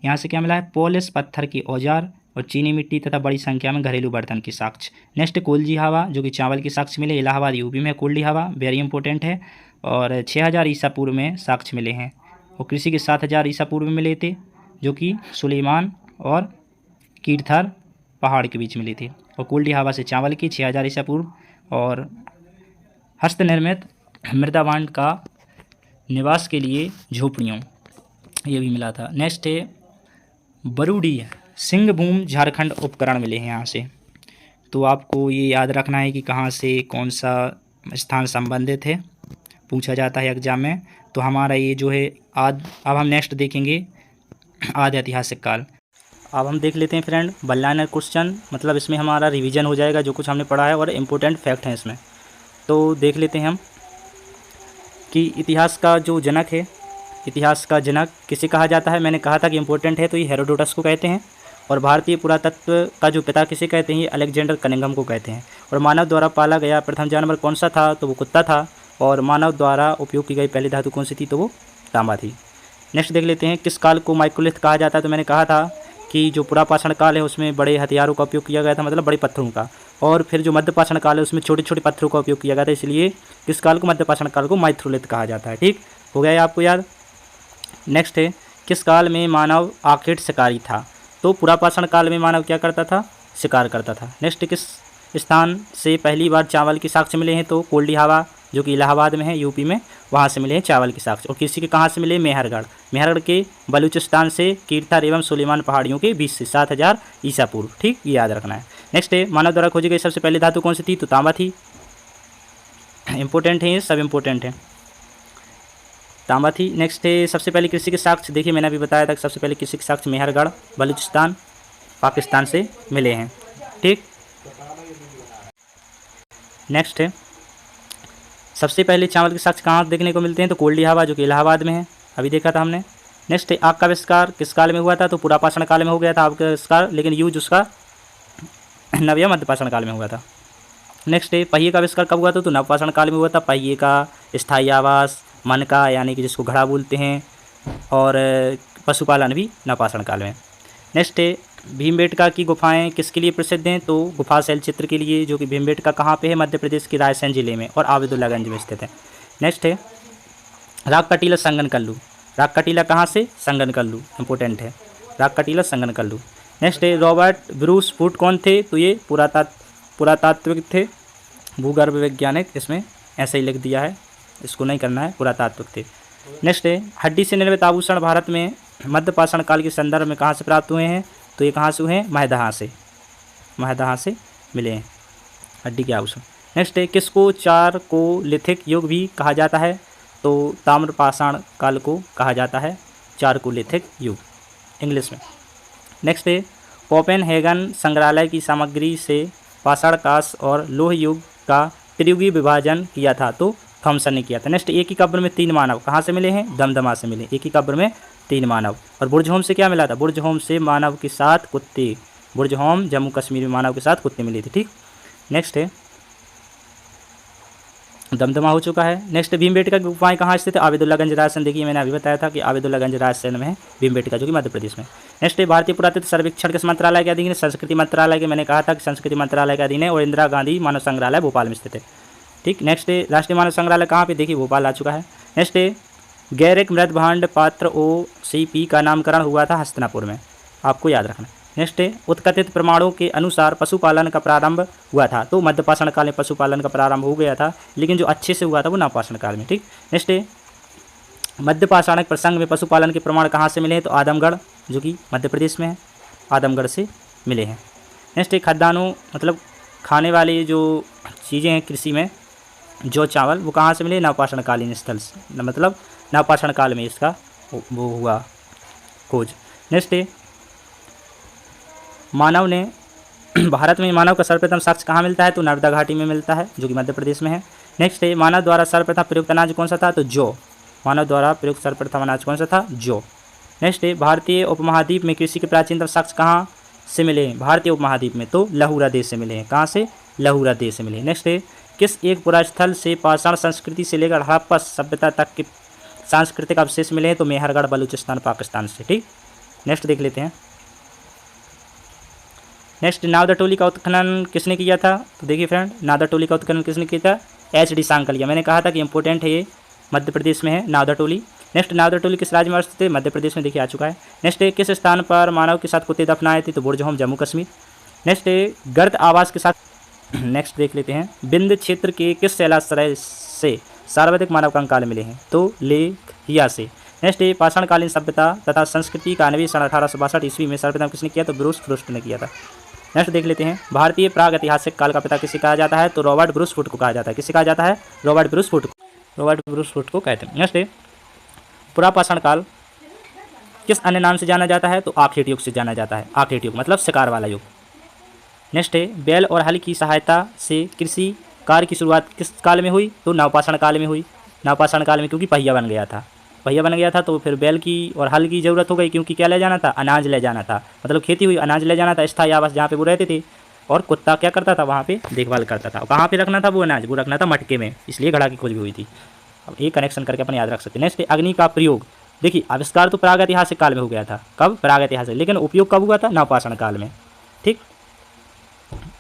यहाँ से क्या मिला है, पॉलिश पत्थर के औजार और चीनी मिट्टी तथा बड़ी संख्या में घरेलू बर्तन की साक्ष्य। नेक्स्ट कोल्जी हवा, जो कि चावल की साक्ष्य मिले, इलाहाबाद यूपी में कोल्डी हवा, वेरी इंपॉर्टेंट है, और 6000 ईसा पूर्व में साक्ष्य मिले हैं। और कृषि के 7000 ईसा पूर्व में मिले थे, जो कि सुलेमान और कीर्थर पहाड़ के बीच मिली थी। और कोल्डी हवा से चावल की 6000 ईसा पूर्व, और हस्तनिर्मित मृदावांड का निवास के लिए झोपड़ियों, ये भी मिला था। नेक्स्ट है बरूडी सिंहभूम झारखंड उपकरण मिले हैं यहाँ से। तो आपको ये याद रखना है कि कहाँ से कौन सा स्थान संबंधित है, पूछा जाता है एग्जाम में। तो हमारा ये जो है अब हम नेक्स्ट देखेंगे आदि ऐतिहासिक काल। अब हम देख लेते हैं फ्रेंड बल्लानर क्वेश्चन, मतलब इसमें हमारा रिवीजन हो जाएगा जो कुछ हमने पढ़ा है, और इम्पोर्टेंट फैक्ट हैं इसमें। तो देख लेते हैं हम कि इतिहास का जो जनक है, इतिहास का जनक किसे कहा जाता है, मैंने कहा था कि इम्पोर्टेंट है, तो ये हेरोडोटस को कहते हैं। और भारतीय पुरातत्व का जो पिता किसे कहते हैं, ये अलेक्जेंडर कनिंघम को कहते हैं। और मानव द्वारा पाला गया प्रथम जानवर कौन सा था, तो वो कुत्ता था। और मानव द्वारा उपयोग की गई पहली धातु कौन सी थी, तो वो तांबा थी। नेक्स्ट देख लेते हैं किस काल को माइक्रोलिथ कहा जाता है। तो मैंने कहा था कि जो पुरापाषाण काल है उसमें बड़े हथियारों का उपयोग किया गया था, मतलब बड़े पत्थरों का। और फिर जो मध्यपाषाण काल है उसमें छोटे छोटे पत्थरों का उपयोग किया गया था, इसलिए किस काल को, मध्यपाषाण काल को माइक्रोलिथ कहा जाता है। ठीक हो गया आपको याद। नेक्स्ट है किस काल में मानव आखिर शिकारी था। तो पुरापाषाण काल में मानव क्या करता था, शिकार करता था। नेक्स्ट किस स्थान से पहली बार चावल के साक्ष्य मिले हैं, तो कोल्डी हवा, जो कि इलाहाबाद में है यूपी में, वहाँ से मिले हैं चावल के साक्ष्य। और किसी के कहाँ से मिले, मेहरगढ़, मेहरगढ़ के बलूचिस्तान से कीर्थर एवं सुलेमान पहाड़ियों के बीच से 7000 ईसा पूर्व। ठीक, ये याद रखना है। नेक्स्ट है मानव द्वारा खोजी गई सबसे पहली धातु कौन सी थी, तो तांबा थी। इंपॉर्टेंट है, ये सब इंपॉर्टेंट है, तांबा थी। नेक्स्ट है सबसे पहले कृषि के साक्ष्य, देखिए मैंने अभी बताया था कि सबसे पहले कृषि के साक्ष्य मेहरगढ़ बलूचिस्तान पाकिस्तान से मिले हैं। ठीक, नेक्स्ट है सबसे पहले चावल के साक्ष्य कहाँ देखने को मिलते हैं, तो कोल्डी हवा, जो कि इलाहाबाद में है, अभी देखा था हमने। नेक्स्ट है आग का आविष्कार किस काल में हुआ था, तो पुरापाषाण काल में हो गया था आग का आविष्कार, लेकिन यूज उसका नव या मध्यपाषाण काल में हुआ था। नेक्स्ट है पहिए का आविष्कार कब हुआ था, तो नवपाषाण काल में हुआ था। पहिए का स्थायी आवास, मन का, यानी कि जिसको घड़ा बोलते हैं, और पशुपालन भी नवपाषाण काल में। नेक्स्ट है भीमबेटका की गुफाएं किसके लिए प्रसिद्ध हैं, तो गुफा शैल चित्र के लिए, जो कि भीमबेटका कहाँ पे है, मध्य प्रदेश के रायसेन जिले में और आबिदुल्लागंज में स्थित है। नेक्स्ट है रागकटीला संगनकल्लू, रागकटीला कहाँ से, संगनकल्लू, इंपॉर्टेंट है, रागकटीला संगनकल्लू। नेक्स्ट है रॉबर्ट ब्रूस फूट कौन थे, तो ये पुरातात्विक थे, भूगर्भ वैज्ञानिक, इसमें ऐसे ही लिख दिया है, इसको नहीं करना है, पुरातात्विक थे। नेक्स्ट है हड्डी से निर्मित आभूषण भारत में मध्यपाषाण काल के संदर्भ में कहाँ से प्राप्त हुए हैं, तो ये कहाँ से हुए हैं, महदहा से, महदहा से मिले हैं हड्डी के आभूषण। नेक्स्ट है किसको चारकोलिथिक युग भी कहा जाता है, तो ताम्रपाषाण काल को कहा जाता है चारकोलिथिक युग, इंग्लिश में। नेक्स्ट है कोपेनहेगन संग्रहालय की सामग्री से पाषाण कांस्य और लोह युग का त्रियुगी विभाजन किया था? तो थॉमसन ने किया था। नेक्स्ट, एक ही कब्र में 3 मानव कहाँ से मिले हैं? दमदमा से मिले। एक ही कब्र में 3 मानव। और बुर्ज-होम से क्या मिला था? बुर्ज-होम से मानव के साथ कुत्ते। बुर्ज-होम जम्मू कश्मीर में मानव के साथ कुत्ते मिले थे। ठीक, नेक्स्ट है, दमदमा हो चुका है। नेक्स्ट, भीमबेटका की गुफाएं कहाँ स्थित है? आबेदुल्लागंज राजस्थान। देखिए मैंने अभी बताया था कि आबेदुल्लागंज राजस्थान में है भीमबेटका, जो कि मध्य प्रदेश में। नेक्स्ट है, भारतीय पुरातत्व सर्वेक्षण किस मंत्रालय के अधीन है? संस्कृति मंत्रालय के। मैंने कहा था कि संस्कृति मंत्रालय के अधीन है। और इंदिरा गांधी मानव संग्रहालय भोपाल में स्थित है। ठीक, नेक्स्ट है, राष्ट्रीय मानव संग्रहालय कहाँ पे? देखिए भोपाल आ चुका है। नेक्स्ट है, गैरिक मृद भांड पात्र OCP का नामकरण हुआ था हस्तिनापुर में, आपको याद रखना। नेक्स्ट है, उत्कथित प्रमाणों के अनुसार पशुपालन का प्रारंभ हुआ था? तो मध्यपाषाण काल में पशुपालन का प्रारंभ हो गया था, लेकिन जो अच्छे से हुआ था वो नवपाषाण काल में। ठीक, नेक्स्ट है, मध्यपाषाण प्रसंग में पशुपालन के प्रमाण कहाँ से मिले हैं? तो आदमगढ़, जो कि मध्य प्रदेश में है, आदमगढ़ से मिले हैं। नेक्स्ट है, खाद्यान्नों मतलब खाने वाली जो चीज़ें हैं कृषि में, जो चावल, वो कहाँ से मिले? नवपाषाण कालीन स्थल से, मतलब नवपाषाण काल में इसका वो हुआ खोज। नेक्स्ट है, मानव ने भारत में मानव का सर्वप्रथम साक्ष्य कहाँ मिलता है? तो नर्मदा घाटी में मिलता है, जो कि मध्य प्रदेश में है। नेक्स्ट है, मानव द्वारा सर्वप्रथम प्रयुक्त अनाज कौन सा था? तो जौ। मानव द्वारा प्रयुक्त सर्वप्रथम अनाज कौन सा था? जौ। नेक्स्ट है, भारतीय उपमहाद्वीप में कृषि के प्राचीनतम साक्ष्य कहाँ से मिले हैं? भारतीय उपमहाद्वीप में तो लहुरा देश से मिले हैं। कहाँ से? लहुरा देश से मिले। नेक्स्ट है, किस एक पुरास्थल से पाषाण संस्कृति से लेकर हड़प्पा सभ्यता तक के सांस्कृतिक अवशेष मिले हैं? तो मेहरगढ़ बलूचिस्तान पाकिस्तान से। ठीक, नेक्स्ट देख लेते हैं। नेक्स्ट, नावदा टोली का उत्खनन किसने किया था? तो देखिए फ्रेंड, नावदा टोली का उत्खनन किसने किया था? HD सांकलिया। मैंने कहा था कि इंपॉर्टेंट है, ये मध्य प्रदेश में है नावदा टोली। नेक्स्ट, नावदा टोली किस राज्य में स्थित है? मध्य प्रदेश में, देखिए आ चुका है। नेक्स्ट है, किस स्थान पर मानव के साथ कुत्ते दफनाए थे? तो बुर्ज-होम जम्मू कश्मीर। नेक्स्ट है, गर्त आवास के साथ नेक्स्ट देख लेते हैं, बिंद क्षेत्र के किस शैलाश्रय से सर्वाधिक मानव कंकाल मिले हैं? तो लेखिया से। नेक्स्ट है, पाषाणकालीन सभ्यता तथा संस्कृति का अन्वेषण 1862 ईस्वी में सर्वप्रथम किसने किया? तो ब्रूस फ्रूस्ट ने किया था। नेक्स्ट देख लेते हैं, भारतीय प्राग ऐतिहासिक काल का पिता किसे कहा जाता है? तो रॉबर्ट ब्रूस फुट को कहा जाता है। किसे कहा जाता है? रॉबर्ट ब्रूस फुट को कहते हैं। नेक्स्ट है, पुरापाषाण काल किस अन्य नाम से जाना जाता है? तो आखेट युग से जाना जाता है। आखेट युग मतलब शिकार वाला युग। नेक्स्ट है, बैल और हल की सहायता से कृषि कार्य की शुरुआत किस काल में हुई? तो नवपाषाण काल में हुई। नवपाषाण काल में, क्योंकि पहिया बन गया था। पहिया बन गया था तो फिर बैल की और हल की ज़रूरत हो गई, क्योंकि क्या ले जाना था? अनाज ले जाना था, मतलब खेती हुई, अनाज ले जाना था, स्थायी आवास जहाँ पे वो रहते थे। और कुत्ता क्या करता था? वहाँ पे देखभाल करता था। कहाँ पे रखना था वो अनाज? वो रखना था मटके में, इसलिए घड़ा की खोज भी हुई थी। अब एक कनेक्शन करके अपन याद रख सकते हैं। नेक्स्ट, अग्नि का प्रयोग। देखिए आविष्कार तो प्रागैतिहासिक काल में हो गया था। कब? प्रागैतिहासिक। लेकिन उपयोग कब हुआ था? नवपाषाण काल में। ठीक,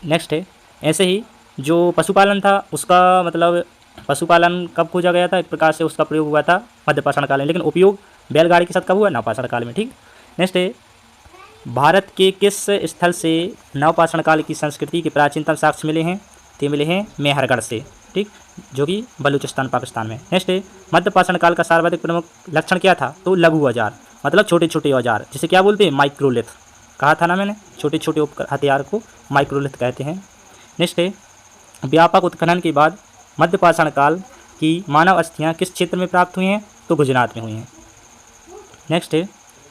नेक्स्ट है, ऐसे ही जो पशुपालन था उसका मतलब पशुपालन कब खोजा गया था? एक प्रकार से उसका प्रयोग हुआ था मध्यपाषाण काल में, लेकिन उपयोग बैलगाड़ी के साथ कब हुआ? नवपाषाण काल में। ठीक, नेक्स्ट है, भारत के किस स्थल से नवपाषाण काल की संस्कृति के प्राचीनतम साक्ष्य मिले हैं? ते मिले हैं मेहरगढ़ से। ठीक, जो कि बलूचिस्तान पाकिस्तान में। नेक्स्ट है, मध्यपाषाण काल का सर्वाधिक प्रमुख लक्षण क्या था? तो लघु औजार, मतलब छोटे छोटे औजार, जिसे क्या बोलते हैं? माइक्रोलिथ। कहा था ना मैंने, छोटे छोटे हथियार को माइक्रोलिथ कहते हैं। नेक्स्ट है, व्यापक उत्खनन के बाद मध्यपाषाण काल की मानव अस्थियां किस क्षेत्र में प्राप्त हुई हैं? तो गुजरात में हुई हैं। नेक्स्ट है,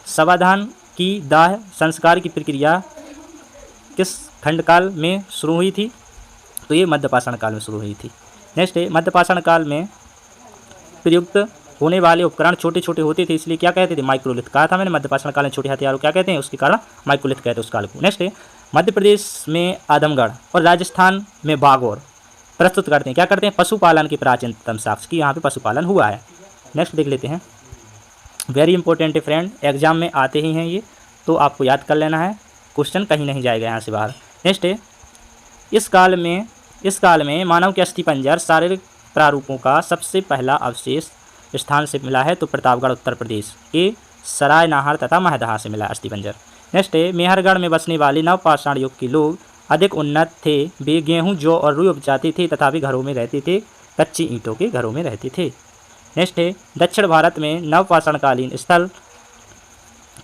समाधान की दाह संस्कार की प्रक्रिया किस खंडकाल में शुरू हुई थी? तो ये मध्यपाषाण काल में शुरू हुई थी। नेक्स्ट है, मध्यपाषाण काल में प्रयुक्त होने वाले उपकरण छोटे छोटे होते थे, इसलिए क्या कहते थे? माइक्रोलिथ। कहा था मैंने, मध्यपाषाण काल में छोटे हथियारों क्या कहते हैं? उसके कारण माइक्रोलिथ कहते हैं उस काल को। नेक्स्ट है, मध्य प्रदेश में आदमगढ़ और राजस्थान में बागौर प्रस्तुत करते हैं, क्या करते हैं? पशुपालन के प्राचीनतम साक्ष्य की यहाँ पे पशुपालन हुआ है। नेक्स्ट देख लेते हैं, वेरी इंपॉर्टेंट है फ्रेंड, एग्जाम में आते ही हैं ये, तो आपको याद कर लेना है, क्वेश्चन कहीं नहीं जाएगा यहाँ से बाहर। नेक्स्ट है, इस काल में मानव के अस्थिपंजर शारीरिक प्रारूपों का सबसे पहला अवशेष स्थान से मिला है? तो प्रतापगढ़ उत्तर प्रदेश के सराय नाहर तथा महदहा से मिला अस्थिपंजर। नेक्स्ट है, मेहरगढ़ में बसने वाले नवपाषाण युग के लोग अधिक उन्नत थे, वे गेहूं, जौ और रुई उपजाते थे तथा भी घरों में रहते थे, कच्ची ईंटों के घरों में रहते थे। नेक्स्ट है, दक्षिण भारत में नवपाषाणकालीन स्थल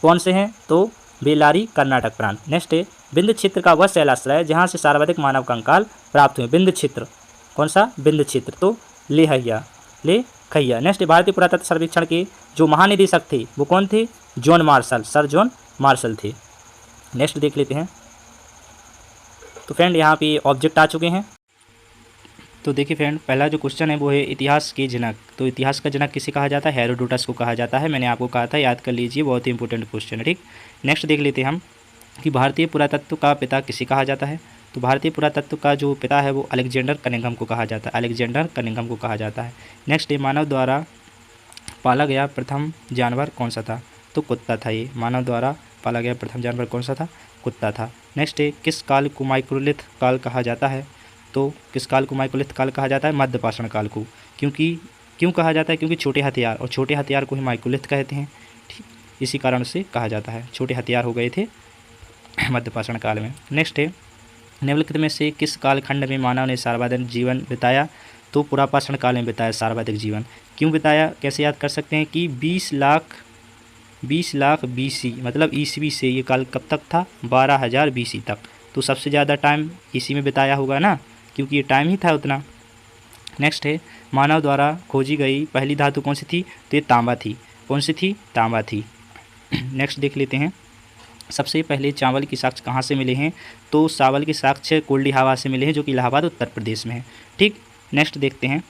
कौन से हैं? तो बेलारी कर्नाटक प्रांत। नेक्स्ट है, बिंद क्षेत्र का वह शैलाश्रय जहाँ से सर्वाधिक मानव कंकाल प्राप्त हुए। बिंद क्षेत्र कौन सा? बिंद क्षेत्र, तो लेखैया। नेक्स्ट है, भारतीय पुरातत्व सर्वेक्षण के जो महानिदेशक थे वो कौन थे? John Marshall, sir John Marshall थे। नेक्स्ट देख लेते हैं, तो फ्रेंड यहाँ पे ऑब्जेक्ट आ चुके हैं। तो देखिए फ्रेंड, पहला जो क्वेश्चन है वो है इतिहास के जनक। तो इतिहास का जनक किसे कहा जाता है? हेरोडोटस को कहा जाता है। मैंने आपको कहा था, याद कर लीजिए, बहुत ही इंपॉर्टेंट क्वेश्चन है। ठीक, नेक्स्ट देख लेते हैं हम कि भारतीय पुरातत्व का पिता किसे कहा जाता है। तो भारतीय पुरातत्व का जो पिता है वो अलेक्जेंडर कनिंघम को कहा जाता है। अलेक्जेंडर कनिंघम को कहा जाता है। नेक्स्ट है मानव द्वारा पाला गया प्रथम जानवर कौन सा था? तो कुत्ता था। ये मानव द्वारा पाला गया प्रथम जानवर कौन सा था? कुत्ता था। नेक्स्ट है किस काल को माइक्रोलिथ काल कहा जाता है? तो किस काल को माइक्रोलिथ काल कहा जाता है? मध्यपाषाण काल को। क्यों कहा जाता है? क्योंकि छोटे हथियार, और छोटे हथियार को ही माइक्रोलिथ कहते हैं। ठीक, इसी कारण से कहा जाता है, छोटे हथियार हो गए थे मध्यपाषाण काल में। नेक्स्ट है निम्नलिखित में से किस कालखंड में मानव ने सर्वाधिक जीवन बिताया? तो पुरापाषाण काल में बिताया सर्वाधिक जीवन। क्यों बिताया? कैसे याद कर सकते हैं कि 20 लाख BC मतलब ईस्वी से ये काल कब तक था? 12,000 BC तक। तो सबसे ज़्यादा टाइम इसी में बिताया होगा ना, क्योंकि ये टाइम ही था उतना। नेक्स्ट है मानव द्वारा खोजी गई पहली धातु कौन सी थी? तो ये तांबा थी। कौन सी थी? तांबा थी। नेक्स्ट देख लेते हैं, सबसे पहले चावल के साक्ष्य कहाँ से मिले हैं? तो चावल के साक्ष्य कोल्डी हवा से मिले हैं, जो कि इलाहाबाद उत्तर प्रदेश में है। ठीक, नेक्स्ट देखते हैं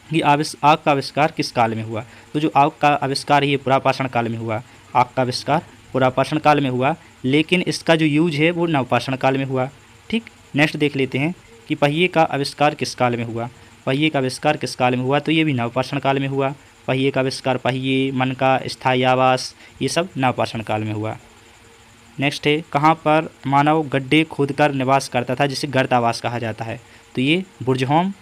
कि आग का आविष्कार किस काल में हुआ? तो जो आग का आविष्कार ये पुरापाषाण काल में हुआ। आग का आविष्कार पुरापाषाण काल में हुआ, लेकिन इसका जो यूज है वो नवपाषाण काल में हुआ। ठीक, नेक्स्ट देख लेते हैं कि पहिए का आविष्कार किस काल में हुआ? पहिए का आविष्कार किस काल में हुआ? तो ये भी नवपाषाण काल में हुआ। पहिए का आविष्कार, पहिए, मन का स्थायी आवास, ये सब नवपाषाण काल में हुआ। नेक्स्ट है कहाँ पर मानव गड्ढे खोदकर निवास करता था, जिसे गर्त आवास कहा जाता है? तो ये बुर्जहोम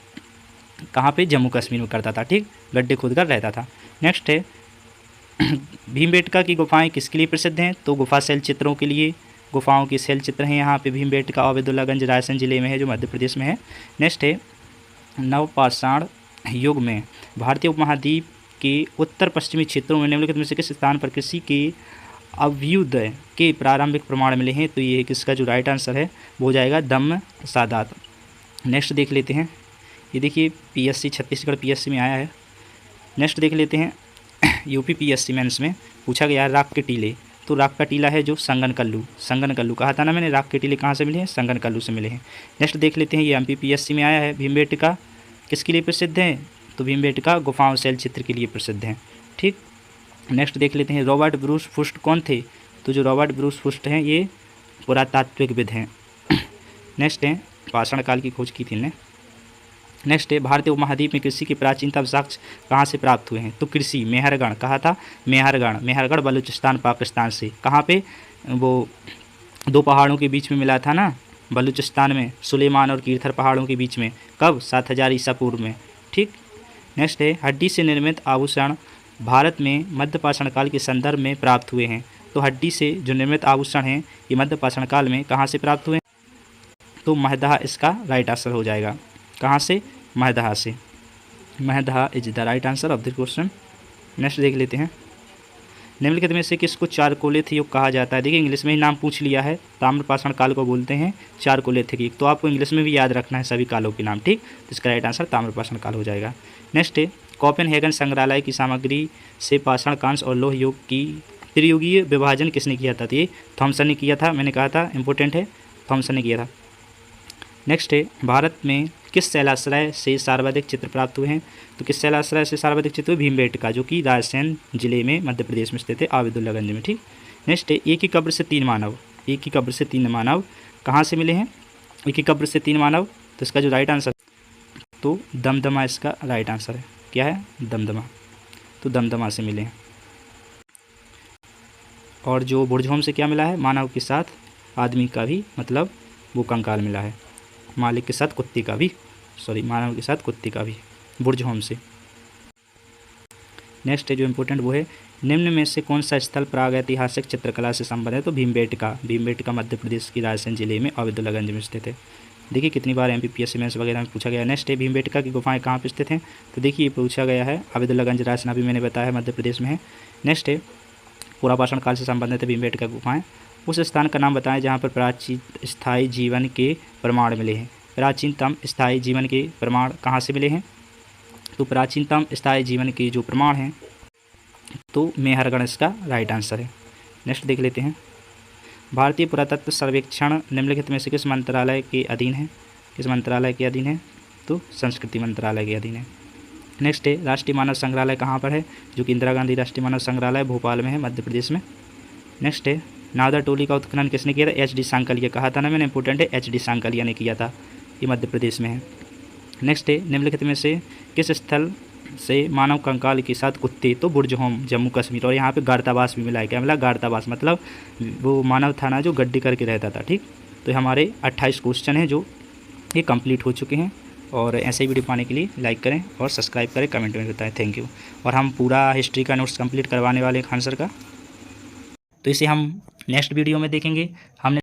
कहाँ पे? जम्मू कश्मीर में करता था। ठीक, गड्ढे खोदकर रहता था। नेक्स्ट है भीमबेटका की गुफाएं किसके लिए प्रसिद्ध हैं? तो गुफा शैल चित्रों के लिए। गुफाओं के शैल चित्र हैं यहाँ पे भीमबेटका अवैदुल्लागंज रायसेन जिले में है, जो मध्य प्रदेश में है। नेक्स्ट है नवपाषाण युग में भारतीय उपमहाद्वीप के उत्तर पश्चिमी क्षेत्रों में निम्नलिखित में से किस स्थान पर कृषि के अभ्युदय के प्रारंभिक प्रमाण मिले हैं? तो ये किसका जो राइट आंसर है वो हो जाएगा दम्म सादात। नेक्स्ट देख लेते हैं, ये देखिए PSC छत्तीसगढ़ PSC में आया है। नेक्स्ट देख लेते हैं UP PSC मेंस में पूछा गया है राख के टीले। तो राख का टीला है जो संगन कल्लू कहा था ना मैंने। राख के टीले कहाँ से मिले हैं? संगन कल्लू से मिले हैं। नेक्स्ट देख लेते हैं, ये MP PSC में आया है, भीमबेटका किसके लिए प्रसिद्ध है? तो भीमबेटका गुफाओं शैल चित्र के लिए प्रसिद्ध हैं। ठीक, नेक्स्ट देख लेते हैं रॉबर्ट ब्रूस फुस्ट कौन थे? तो जो रॉबर्ट ब्रूस फुस्ट हैं ये पुरातात्विकविद हैं। नेक्स्ट है पाषाण काल की खोज की थी इन्हें। नेक्स्ट है भारतीय उपमहाद्वीप में कृषि के प्राचीनतम साक्ष्य कहाँ से प्राप्त हुए हैं? तो कृषि मेहरगढ़, कहा था? मेहरगढ़ बलूचिस्तान पाकिस्तान से। कहाँ पे? वो दो पहाड़ों के बीच में मिला था ना, बलूचिस्तान में, सुलेमान और कीर्थर पहाड़ों के बीच में। कब? 7000 ईसा पूर्व में। ठीक, नेक्स्ट है हड्डी से निर्मित आभूषण भारत में मध्यपाषाण काल के संदर्भ में प्राप्त हुए हैं। तो हड्डी से जो निर्मित आभूषण हैं ये मध्यपाषाण काल में कहाँ से प्राप्त हुए? तो महदहा इसका राइट आंसर हो जाएगा। कहाँ से? महदहा से। Mahdaha is the right answer of the question. Next देख लेते हैं, निम्नलिखित में से किसको चारकोलिथ युग कहा जाता है? देखिए इंग्लिश में ही नाम पूछ लिया है, ताम्रपाषाण काल को बोलते हैं चारकोलिथ युग। तो आपको इंग्लिश में भी याद रखना है सभी कालों के नाम। ठीक, तो इसका राइट आंसर ताम्रपाषाण काल हो जाएगा। नेक्स्ट है कोपेनहेगन संग्रहालय की सामग्री से पाषाण, कांस्य और लौह युग की त्रियुगीय विभाजन किसने किया था? तो ये थॉमसन ने किया था। मैंने कहा था इंपॉर्टेंट है, थॉमसन ने किया था। नेक्स्ट है भारत में किस शैलाश्रय से सर्वाधिक चित्र प्राप्त हुए हैं? तो किस शैलाश्रय से सर्वाधिक चित्र हुए? भीमबेटका, जो कि रायसेन जिले में मध्य प्रदेश में स्थित है, आबेदुल्लागंज में। ठीक, नेक्स्ट है एक ही कब्र से तीन मानव कहाँ से मिले हैं? एक ही कब्र से तीन मानव। तो इसका जो राइट आंसर, तो दमदमा इसका राइट आंसर है। क्या है? दमदमा। तो दमदमा से मिले हैं। और जो बुर्जहोम से क्या मिला है? मानव के साथ आदमी का भी, मतलब वो कंकाल मिला है। मालिक के साथ कुत्ते का भी, मानव के साथ कुत्ते का भी, बुर्जहोम से। नेक्स्ट है जो इम्पोर्टेंट वो है, निम्न में से कौन सा स्थल प्रागैतिहासिक चित्रकला से संबंधित है? तो भीमबेटका मध्य प्रदेश की रायसेन जिले में आबेदुल्लागंज में स्थित है। देखिए कितनी बार MP PSC मेंस वगैरह में पूछा गया। नेक्स्ट है भीमबेटका की गुफाएं कहाँ पर स्थित हैं? तो देखिए पूछा गया है आबेदुल्लागंज रायसेन, अभी मैंने बताया मध्य प्रदेश में है। नेक्स्ट है पुरापाषाण काल से संबंधित है भीमबेटका गुफाएं। उस स्थान का नाम बताएं जहाँ पर प्राचीन स्थायी जीवन के प्रमाण मिले हैं। प्राचीनतम स्थायी जीवन के प्रमाण कहाँ से मिले हैं? तो प्राचीनतम स्थायी जीवन के जो प्रमाण हैं तो मेहरगढ़ इसका राइट आंसर है। नेक्स्ट देख लेते हैं, भारतीय पुरातत्व सर्वेक्षण निम्नलिखित में से किस मंत्रालय के अधीन है? किस मंत्रालय के अधीन है? तो संस्कृति मंत्रालय के अधीन है। नेक्स्ट है राष्ट्रीय मानव संग्रहालय कहाँ पर है, जो कि इंदिरा गांधी राष्ट्रीय मानव संग्रहालय भोपाल में है, मध्य प्रदेश में। नेक्स्ट है नावदा टोली का उत्खनन किसने किया था, एच.डी. सांकलिया। कहा था ना मैंने, इंपॉर्टेंट है, एच.डी. सांकलिया ने किया था, ये मध्य प्रदेश में है। नेक्स्ट है निम्नलिखित में से किस स्थल से मानव कंकाल के साथ कुत्ते, तो बुर्जहोम जम्मू कश्मीर, और यहाँ पे गार्ताबास भी मिला है। क्या मिला, गार्ताबास, मतलब वो मानव था ना जो गड्ढे करके रहता था। ठीक, तो हमारे 28 क्वेश्चन हैं जो ये कंप्लीट हो चुके हैं। और ऐसे ही वीडियो पाने के लिए लाइक करें और सब्सक्राइब करें, कमेंट में बताएं, थैंक यू। और हम पूरा हिस्ट्री का नोट्स कंप्लीट करवाने वाले हैं खान सर का, तो इसे हम नेक्स्ट वीडियो में देखेंगे। हमने